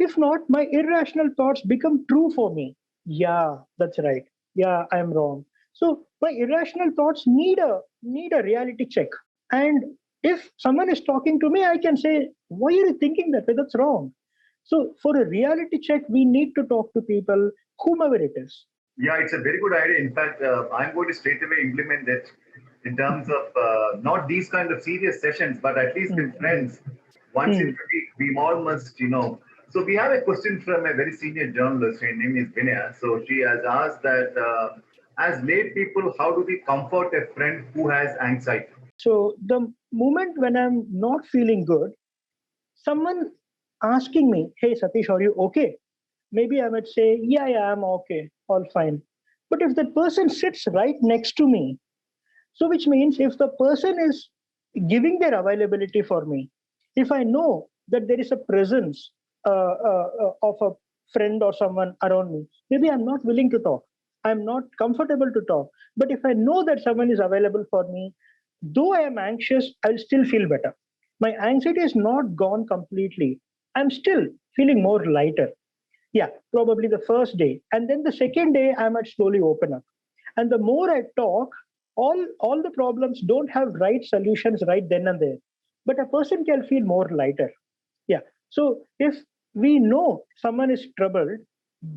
If not, my irrational thoughts become true for me. Yeah, that's right. Yeah, I'm wrong. So my irrational thoughts need a reality check. And if someone is talking to me, I can say, "Why are you thinking that way? That's wrong." So for a reality check, we need to talk to people, whomever it is. Yeah, it's a very good idea. In fact, I'm going to straight away implement it in terms of not these kind of serious sessions, but at least with Mm, friends. Once in mm, a week, we all must, So we have a question from a very senior journalist. Her name is Vinaya. So she has asked that as lay people, how do we comfort a friend who has anxiety? So the moment when I'm not feeling good, someone asking me, "Hey Satish, are you okay?" Maybe I might say, "Yeah, yeah, I'm okay, all fine." But if that person sits right next to me, so which means if the person is giving their availability for me, if I know that there is a presence of a friend or someone around me, maybe I'm not willing to talk. I'm not comfortable to talk. But if I know that someone is available for me, though I am anxious, I'll still feel better. My anxiety is not gone completely. I'm still feeling more lighter. Yeah, probably the first day. And then the second day, I might slowly open up. And the more I talk, all the problems don't have right solutions right then and there. But a person can feel more lighter. Yeah. So if we know someone is troubled,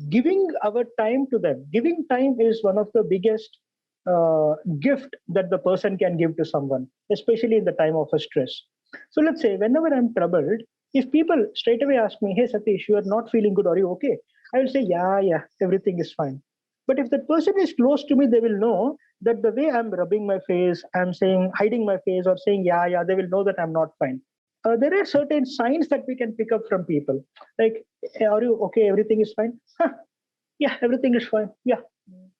giving our time to them, giving time is one of the biggest gift that the person can give to someone, especially in the time of a stress. So let's say whenever I'm troubled, if people straight away ask me, "Hey Satish, you are not feeling good, are you okay?" I will say, "Yeah, yeah, everything is fine." But if that person is close to me, they will know that the way I'm rubbing my face, I'm saying, hiding my face or saying, "Yeah, yeah," they will know that I'm not fine. There are certain signs that we can pick up from people. Like, "Hey, are you okay? Everything is fine?" Huh, yeah, everything is fine. Yeah.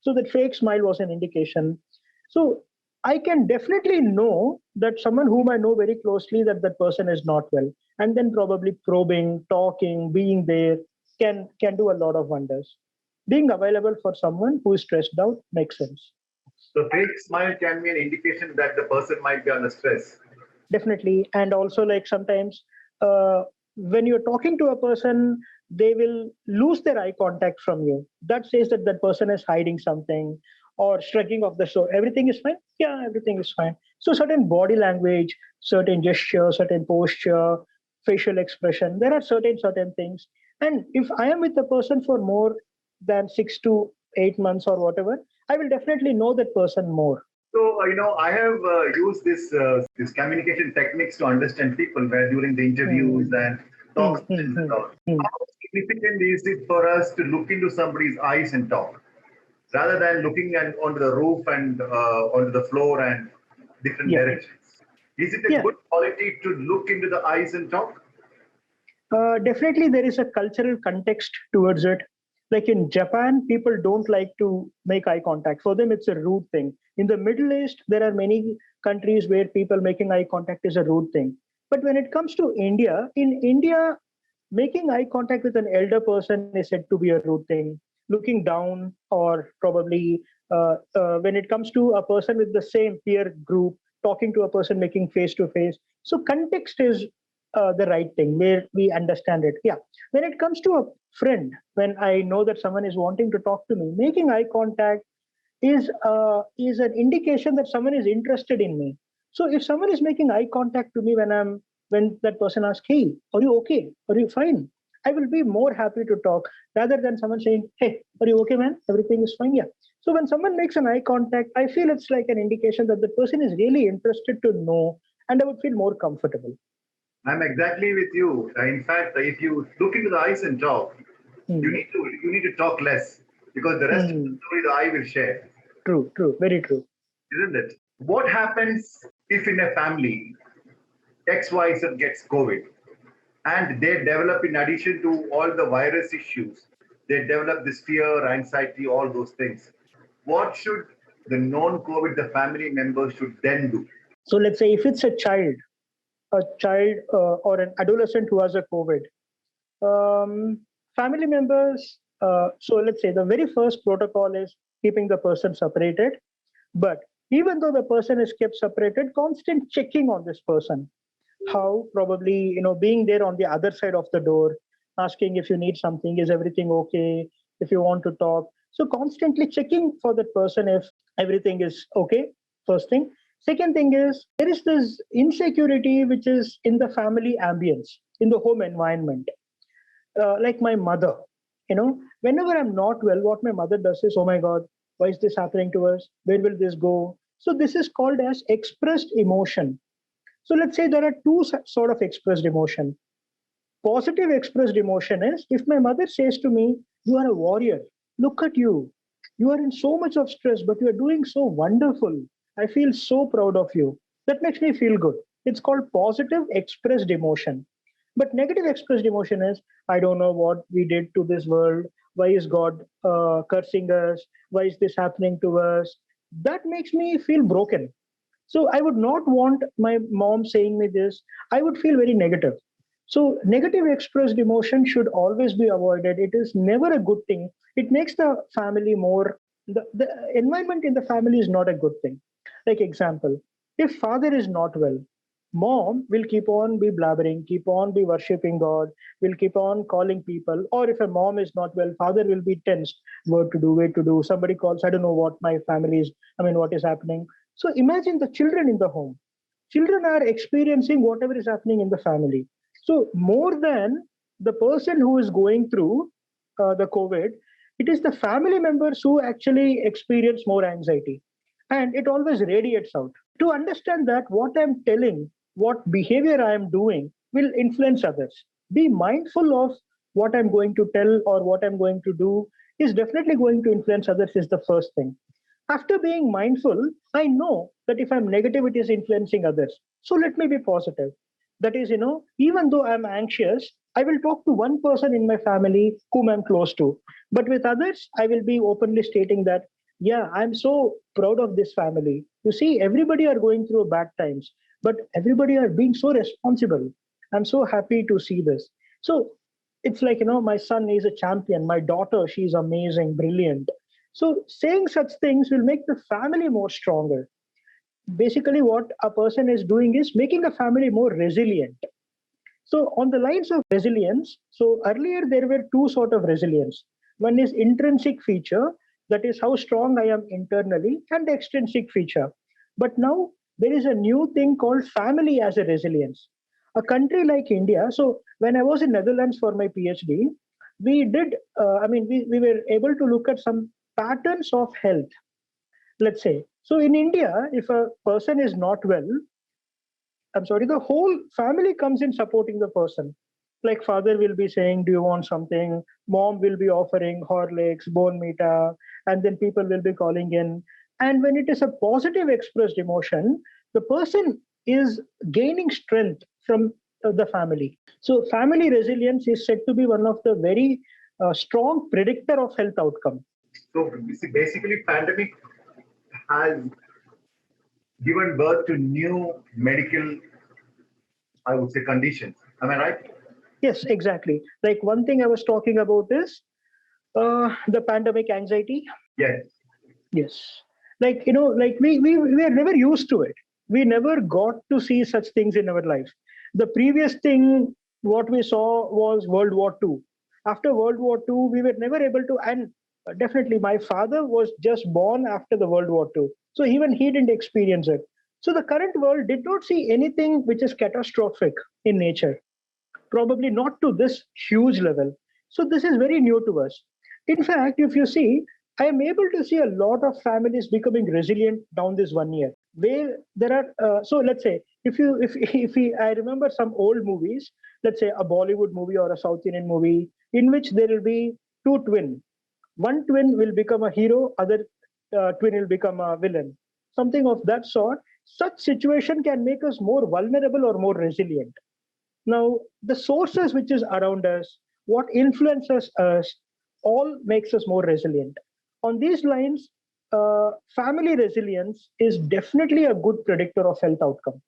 So that fake smile was an indication. So I can definitely know that someone whom I know very closely that that person is not well. And then probably probing, talking, being there can do a lot of wonders. Being available for someone who is stressed out makes sense. So fake smile can be an indication that the person might be under stress. Definitely. And also like sometimes uh, when you're talking to a person, they will lose their eye contact from you. That says that that person is hiding something or shrugging off the shoulder. Everything is fine. Yeah, everything is fine. So certain body language, certain gesture, certain posture, facial expression, there are certain things. And if I am with the person for more than 6 to 8 months or whatever, I will definitely know that person more. So, I have used this communication techniques to understand people where during the interviews and talks and all. How significant is it for us to look into somebody's eyes and talk rather than looking onto the roof and onto the floor and different Yeah. directions? Is it a Yeah. good quality to look into the eyes and talk? Definitely, there is a cultural context towards it. Like in Japan, people don't like to make eye contact. For them, it's a rude thing. In the Middle East, there are many countries where people making eye contact is a rude thing. But when it comes to India, in India, making eye contact with an elder person is said to be a rude thing. Looking down, or probably when it comes to a person with the same peer group, talking to a person making face to face. So context is the right thing where we understand it. Yeah. When it comes to a friend, when I know that someone is wanting to talk to me, making eye contact is an indication that someone is interested in me. So if someone is making eye contact to me when that person asks, "Hey, are you okay? Are you fine?" I will be more happy to talk rather than someone saying, "Hey, are you okay, man? Everything is fine." Yeah. So when someone makes an eye contact, I feel it's like an indication that the person is really interested to know, and I would feel more comfortable. I'm exactly with you. In fact, if you look into the eyes and talk, you Hmm. need to talk less because the rest of the Hmm. story the eye will share, True, very true. isn't it? What happens if in a family XYZ gets COVID and they develop, in addition to all the virus issues, they develop this fear, anxiety, all those things? What should the non-COVID, the family members should then do? So let's say if it's a child or an adolescent who has a COVID, family members. So let's say the very first protocol is keeping the person separated. But even though the person is kept separated, constant checking on this person. How probably being there on the other side of the door, asking if you need something, is everything okay, if you want to talk. So constantly checking for that person if everything is okay. First thing. Second thing is there is this insecurity which is in the family ambience, in the home environment. Like my mother, whenever I'm not well, what my mother does is, "Oh my God, why is this happening to us? Where will this go?" So this is called as expressed emotion. So let's say there are two sort of expressed emotion. Positive expressed emotion is if my mother says to me, "You are a warrior. Look at you. You are in so much of stress, but you are doing so wonderful. I feel so proud of you." That makes me feel good. It's called positive expressed emotion. But negative expressed emotion is, "I don't know what we did to this world. Why is God cursing us? Why is this happening to us?" That makes me feel broken. So I would not want my mom saying me this. I would feel very negative. So negative expressed emotion should always be avoided. It is never a good thing. It makes the family more, the environment in the family is not a good thing. Like example, if father is not well, mom will keep on be blabbering, keep on be worshipping God, will keep on calling people. Or if a mom is not well, father will be tensed. What to do, where to do. Somebody calls, "I don't know what my family is, what is happening." So imagine the children in the home. Children are experiencing whatever is happening in the family. So more than the person who is going through the COVID, it is the family members who actually experience more anxiety. And it always radiates out. To understand that what I'm telling, what behavior I am doing will influence others. Be mindful of what I'm going to tell or what I'm going to do is definitely going to influence others, is the first thing. After being mindful, I know that if I'm negative, it is influencing others. So let me be positive. That is, even though I'm anxious, I will talk to one person in my family whom I'm close to. But with others, I will be openly stating that, yeah, I'm so proud of this family. You see, everybody are going through bad times, but everybody are being so responsible. I'm so happy to see this. So it's like, my son is a champion. My daughter, she's amazing, brilliant. So saying such things will make the family more stronger. Basically, what a person is doing is making a family more resilient. So on the lines of resilience, so earlier there were two sort of resilience. One is intrinsic feature, that is how strong I am internally, and extrinsic feature. But now there is a new thing called family as a resilience. A country like India, so when I was in Netherlands for my PhD, we did, we were able to look at some patterns of health, let's say. So in India, if a person is not well, the whole family comes in supporting the person. Like father will be saying, do you want something? Mom will be offering Horlicks, Bonvita, and then people will be calling in. And when it is a positive expressed emotion, the person is gaining strength from the family. So family resilience is said to be one of the very strong predictor of health outcome. So you see, basically, pandemic has given birth to new medical, I would say, conditions. Am I right? Yes, exactly. Like one thing I was talking about is the pandemic anxiety. Yes. Yes. Like, we are never used to it. We never got to see such things in our life. The previous thing, what we saw was World War II. After World War II, we were never able to, and definitely my father was just born after the World War II. So even he didn't experience it. So the current world did not see anything which is catastrophic in nature, probably not to this huge level. So this is very new to us. In fact, if you see, I am able to see a lot of families becoming resilient down this 1 year. Where there are, so let's say, I remember some old movies, let's say a Bollywood movie or a South Indian movie, in which there will be two twin. One twin will become a hero, other twin will become a villain. Something of that sort. Such situation can make us more vulnerable or more resilient. Now, the sources which is around us, what influences us, all makes us more resilient. On these lines, family resilience is definitely a good predictor of health outcome.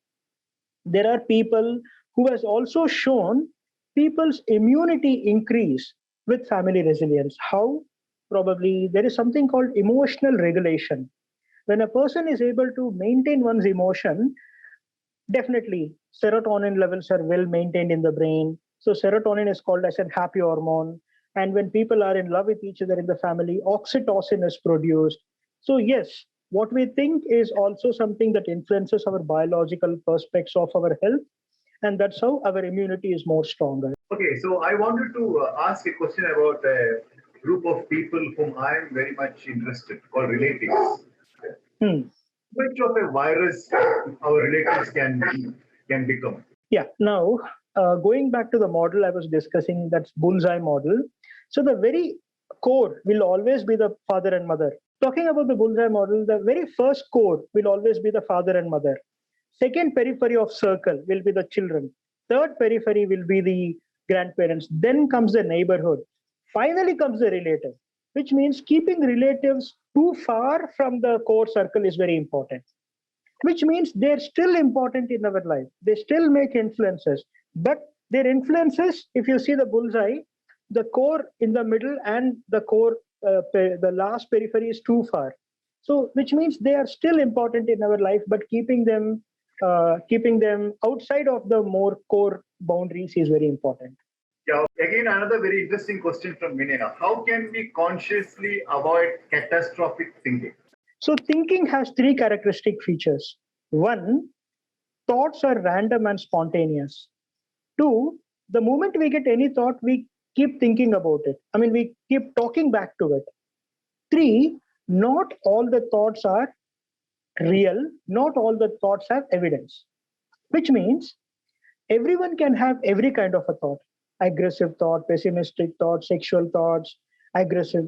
There are people who has also shown people's immunity increase with family resilience. How? Probably there is something called emotional regulation. When a person is able to maintain one's emotion, definitely, serotonin levels are well maintained in the brain. So serotonin is called as a happy hormone. And when people are in love with each other in the family, oxytocin is produced. So yes, what we think is also something that influences our biological prospects of our health. And that's how our immunity is more stronger. Okay, so I wanted to ask a question about a group of people whom I am very much interested, called relatives. Hmm. Which of a virus our relatives can become? Yeah. Now, going back to the model I was discussing, that's bullseye model. So the very core will always be the father and mother. Talking about the bullseye model, the very first core will always be the father and mother. Second periphery of circle will be the children. Third periphery will be the grandparents. Then comes the neighborhood. Finally comes the relative, which means keeping relatives too far from the core circle is very important, which means they're still important in our life. They still make influences, but their influences, if you see the bullseye, the core in the middle and the core, the last periphery is too far. So, which means they are still important in our life, but keeping them outside of the more core boundaries is very important. Yeah, again, another very interesting question from Vinaya. How can we consciously avoid catastrophic thinking? So thinking has three characteristic features. One, thoughts are random and spontaneous. Two, the moment we get any thought, we keep thinking about it. We keep talking back to it. Three, not all the thoughts are real, not all the thoughts have evidence, which means everyone can have every kind of a thought: aggressive thought, pessimistic thought, sexual thoughts, aggressive,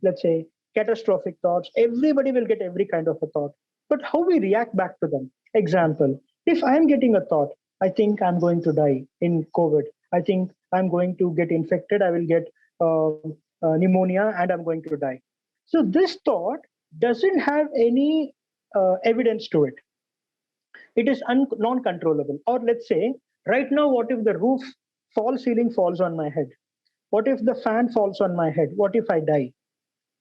let's say, catastrophic thoughts. Everybody will get every kind of a thought. But how we react back to them? Example, if I'm getting a thought, I think I'm going to die in COVID. I think I'm going to get infected. I will get pneumonia and I'm going to die. So this thought doesn't have any evidence to it. It is non-controllable. Or let's say, right now, what if the roof ceiling falls on my head? What if the fan falls on my head? What if I die?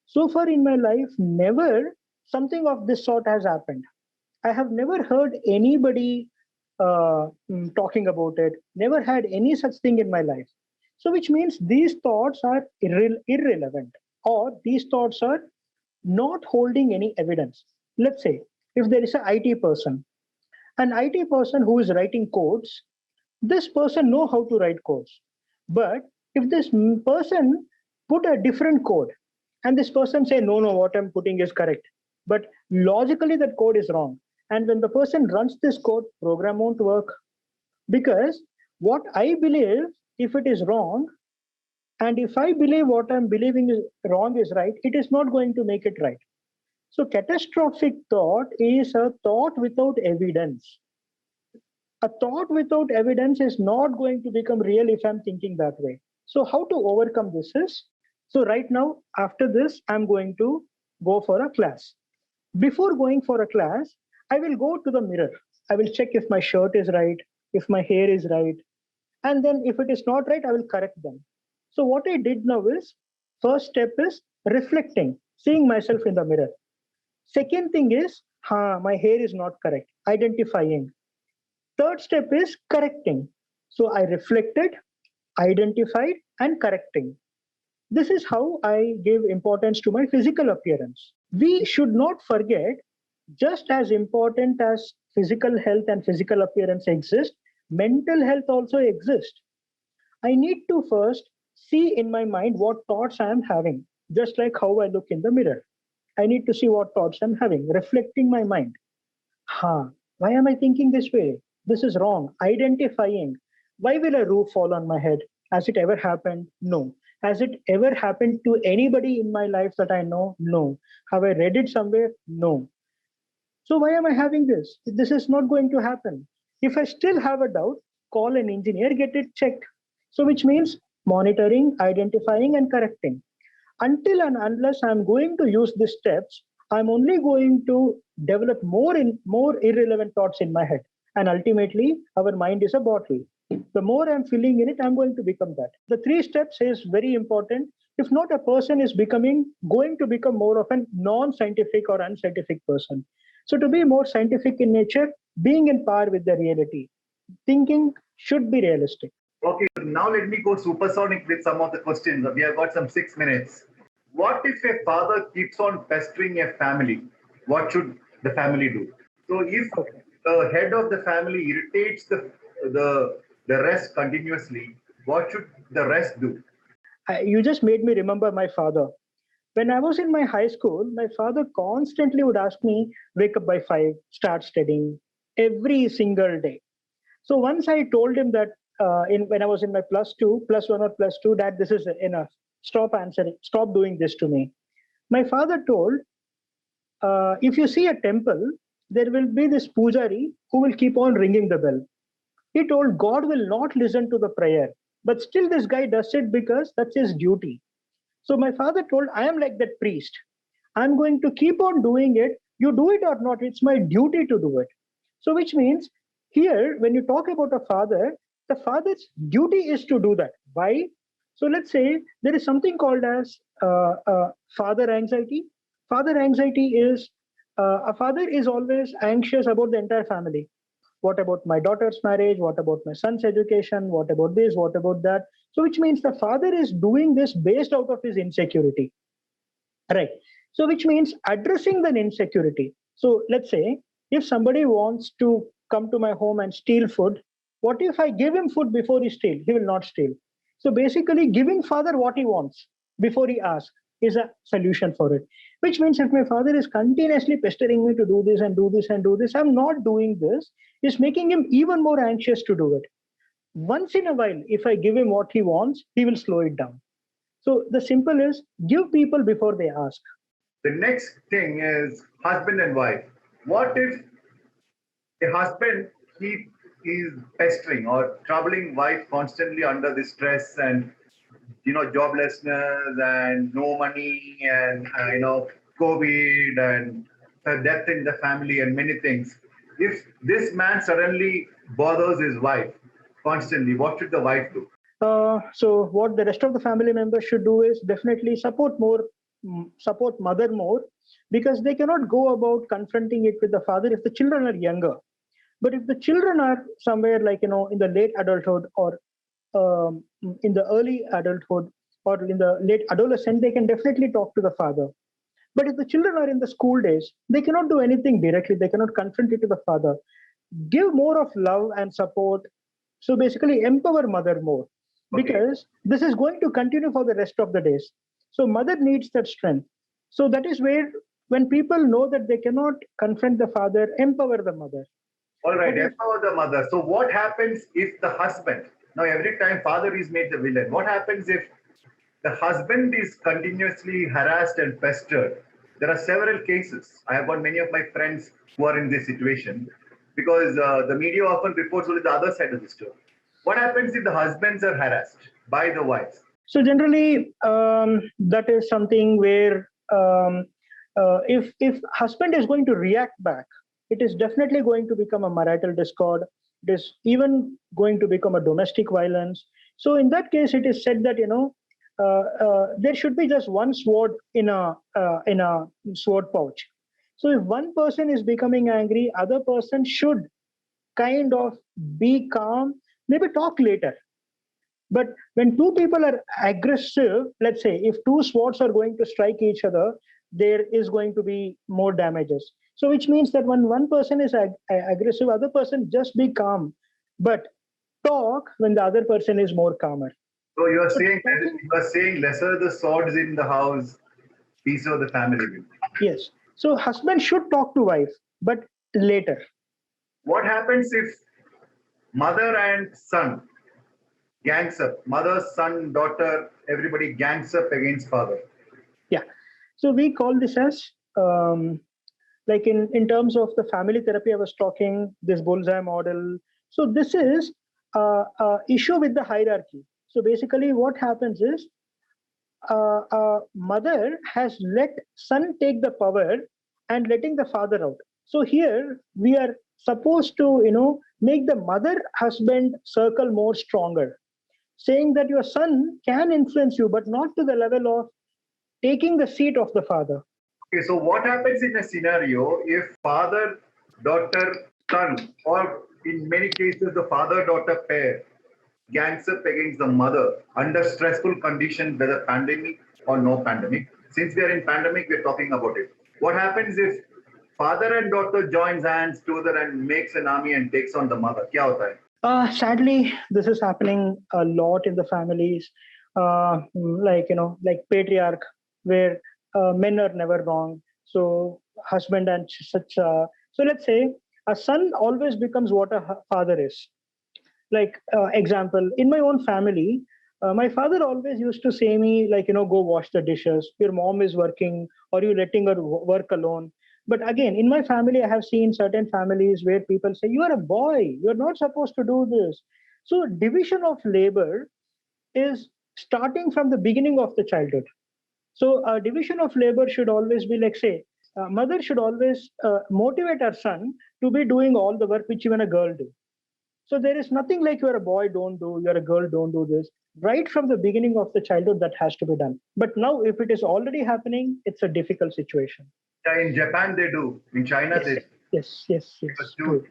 So far in my life, never something of this sort has happened. I have never heard anybody talking about it, never had any such thing in my life. So, which means these thoughts are irrelevant, or these thoughts are not holding any evidence. Let's say if there is an IT person, an IT person who is writing codes, this person know how to write codes. But if this person put a different code and this person say, no, what I'm putting is correct, but logically that code is wrong. And when the person runs this code, program won't work, because what I believe, if it is wrong, and if I believe what I'm believing is wrong is right, it is not going to make it right. So catastrophic thought is a thought without evidence. A thought without evidence is not going to become real if I'm thinking that way. So how to overcome this is, so right now, after this, I'm going to go for a class. Before going for a class, I will go to the mirror. I will check if my shirt is right, if my hair is right. And then if it is not right, I will correct them. So what I did now is, first step is reflecting, seeing myself in the mirror. Second thing is, my hair is not correct, identifying. Third step is correcting. So I reflected, identified, and correcting. This is how I give importance to my physical appearance. We should not forget, just as important as physical health and physical appearance exist, mental health also exists. I need to first see in my mind what thoughts I am having, just like how I look in the mirror. I need to see what thoughts I'm having, reflecting my mind. Why am I thinking this way? This is wrong. Identifying. Why will a roof fall on my head? Has it ever happened? No. Has it ever happened to anybody in my life that I know? No. Have I read it somewhere? No. So why am I having this? This is not going to happen. If I still have a doubt, call an engineer, get it checked. So which means monitoring, identifying, and correcting. Until and unless I'm going to use these steps, I'm only going to develop more irrelevant thoughts in my head. And ultimately, our mind is a bottle. The more I'm filling in it, I'm going to become that. The 3 steps is very important. If not, a person is going to become more of a non-scientific or unscientific person. So to be more scientific in nature, being in par with the reality, thinking should be realistic. Okay, now let me go supersonic with some of the questions. We have got some 6 minutes. What if a father keeps on pestering a family? What should the family do? So if the head of the family irritates the rest continuously, what should the rest do? You just made me remember my father. When I was in my high school, my father constantly would ask me, wake up by 5, start studying every single day. So once I told him that when I was in my +2, +1 or +2, that this is enough. Stop answering, stop doing this to me. My father told, if you see a temple, there will be this pujari who will keep on ringing the bell. He told God will not listen to the prayer, but still this guy does it because that's his duty. So my father told, I am like that priest. I'm going to keep on doing it. You do it or not, it's my duty to do it. So which means here, when you talk about a father, the father's duty is to do that. Why? So let's say there is something called as father anxiety. Father anxiety is, a father is always anxious about the entire family. What about my daughter's marriage? What about my son's education? What about this? What about that? So which means the father is doing this based out of his insecurity. Right. So which means addressing the insecurity. So let's say if somebody wants to come to my home and steal food, what if I give him food before he steals? He will not steal. So basically giving father what he wants before he asks is a solution for it. Which means if my father is continuously pestering me to do this and do this and do this, I'm not doing this, is making him even more anxious to do it. Once in a while, if I give him what he wants, he will slow it down. So the simple is give people before they ask. The next thing is husband and wife. What if a husband is pestering or troubling wife constantly under this stress and joblessness and no money and COVID and death in the family and many things? If this man suddenly bothers his wife constantly, what should the wife do? So what the rest of the family members should do is definitely support mother more, because they cannot go about confronting it with the father if the children are younger. But if the children are somewhere like, in the late adulthood or in the early adulthood or in the late adolescent, they can definitely talk to the father. But if the children are in the school days, they cannot do anything directly. They cannot confront it to the father. Give more of love and support. So basically, empower mother more, because this is going to continue for the rest of the days. So mother needs that strength. So that is where, when people know that they cannot confront the father, empower the mother. All right, empower the mother. So what happens if the husband, now every time father is made the villain, what happens if the husband is continuously harassed and pestered? There are several cases. I have got many of my friends who are in this situation, because the media often reports only the other side of the story. What happens if the husbands are harassed by the wives? So generally, that is something where if husband is going to react back, it is definitely going to become a marital discord. It is even going to become a domestic violence. So in that case, it is said that there should be just one sword in a sword pouch. So if one person is becoming angry, other person should kind of be calm, maybe talk later. But when two people are aggressive, let's say if two swords are going to strike each other, there is going to be more damages. So which means that when one person is aggressive, other person just be calm, but talk when the other person is more calmer. So you are saying lesser the swords in the house, peace of the family. Yes. So husband should talk to wife, but later. What happens if mother and son gangs up? Mother, son, daughter, everybody gangs up against father. Yeah. So we call this as like in terms of the family therapy I was talking, this bullseye model. So this is issue with the hierarchy. So basically what happens is mother has let son take the power and letting the father out. So here we are supposed to, make the mother husband circle more stronger, saying that your son can influence you, but not to the level of taking the seat of the father. Okay, so what happens in a scenario if father, daughter, son, or in many cases the father-daughter pair gangs up against the mother under stressful conditions, whether pandemic or no pandemic? Since we are in pandemic, we're talking about it. What happens if father and daughter joins hands together and makes an army and takes on the mother? Kya hota hai? Sadly, this is happening a lot in the families, like patriarch, where men are never wrong. So husband and such. So let's say a son always becomes what a father is. Like example, in my own family, my father always used to say me like, go wash the dishes. Your mom is working, or you letting her work alone. But again, in my family, I have seen certain families where people say, you are a boy, you're not supposed to do this. So division of labor is starting from the beginning of the childhood. So division of labor should always be like, say, mother should always motivate her son to be doing all the work which even a girl do. So there is nothing like you're a boy, don't do, you're a girl, don't do this. Right from the beginning of the childhood, that has to be done. But now, if it is already happening, it's a difficult situation. Yeah, in Japan they do. In China they do. Yes. True.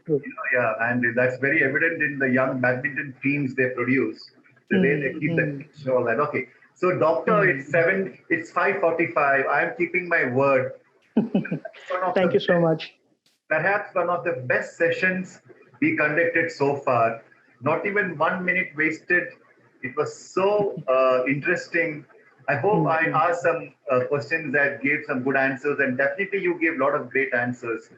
And that's very evident in the young badminton teams they produce. The way they keep the pitch, all that. Okay. So doctor, it's 5:45. I'm keeping my word. Thank you so much. Perhaps one of the best sessions we conducted so far. Not even 1 minute wasted. It was so interesting. I hope I asked some questions that gave some good answers, and definitely you gave a lot of great answers.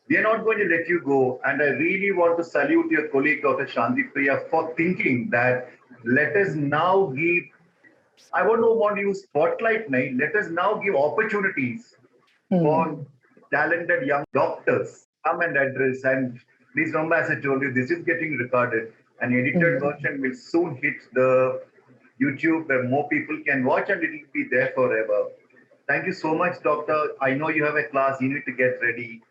We are not going to let you go, and I really want to salute your colleague, Dr. Shanti Priya, for thinking that let us now give, I don't want to use spotlight, let us now give opportunities for talented young doctors. Come and address, and please remember, as I told you, this is getting recorded. An edited version will soon hit the YouTube where more people can watch, and it will be there forever. Thank you so much, doctor. I know you have a class, you need to get ready.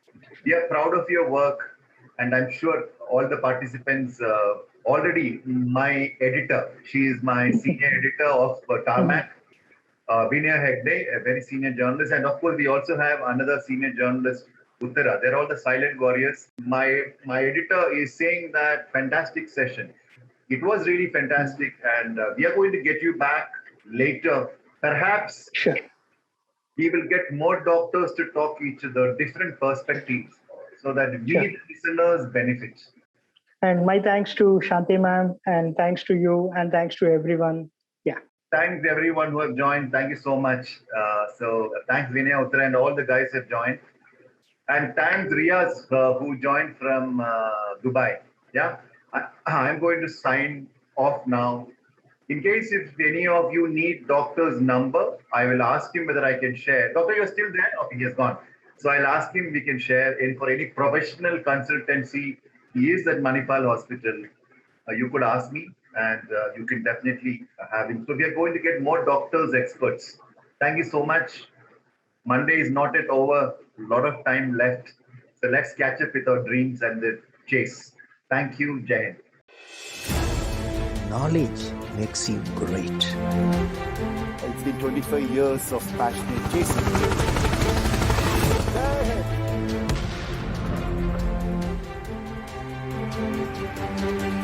We are proud of your work, and I'm sure all the participants, already my editor, she is my senior editor of Tarmac, Vinaya Hegde, a very senior journalist. And of course, we also have another senior journalist Uttara. They're all the silent warriors. My editor is saying that fantastic session. It was really fantastic, and we are going to get you back later. Perhaps Sure. we will get more doctors to talk each other, different perspectives, so that we, Sure. the listeners, benefit. And my thanks to Shanti ma'am, and thanks to you, and thanks to everyone. Thanks everyone who have joined. Thank you so much. Thanks Vinay Uttara and all the guys have joined. And thanks Riaz who joined from Dubai. Yeah, I'm going to sign off now. In case if any of you need doctor's number, I will ask him whether I can share. Doctor, you're still there? Okay, he has gone. So I'll ask him we can share in for any professional consultancy. He is at Manipal Hospital. You could ask me and you can definitely have him. So we are going to get more doctors, experts. Thank you so much. Monday is not yet over. A lot of time left. So let's catch up with our dreams and the chase. Thank you, Jai Hind. Knowledge makes you great. It's been 25 years of passionate chasing. Jai Hind.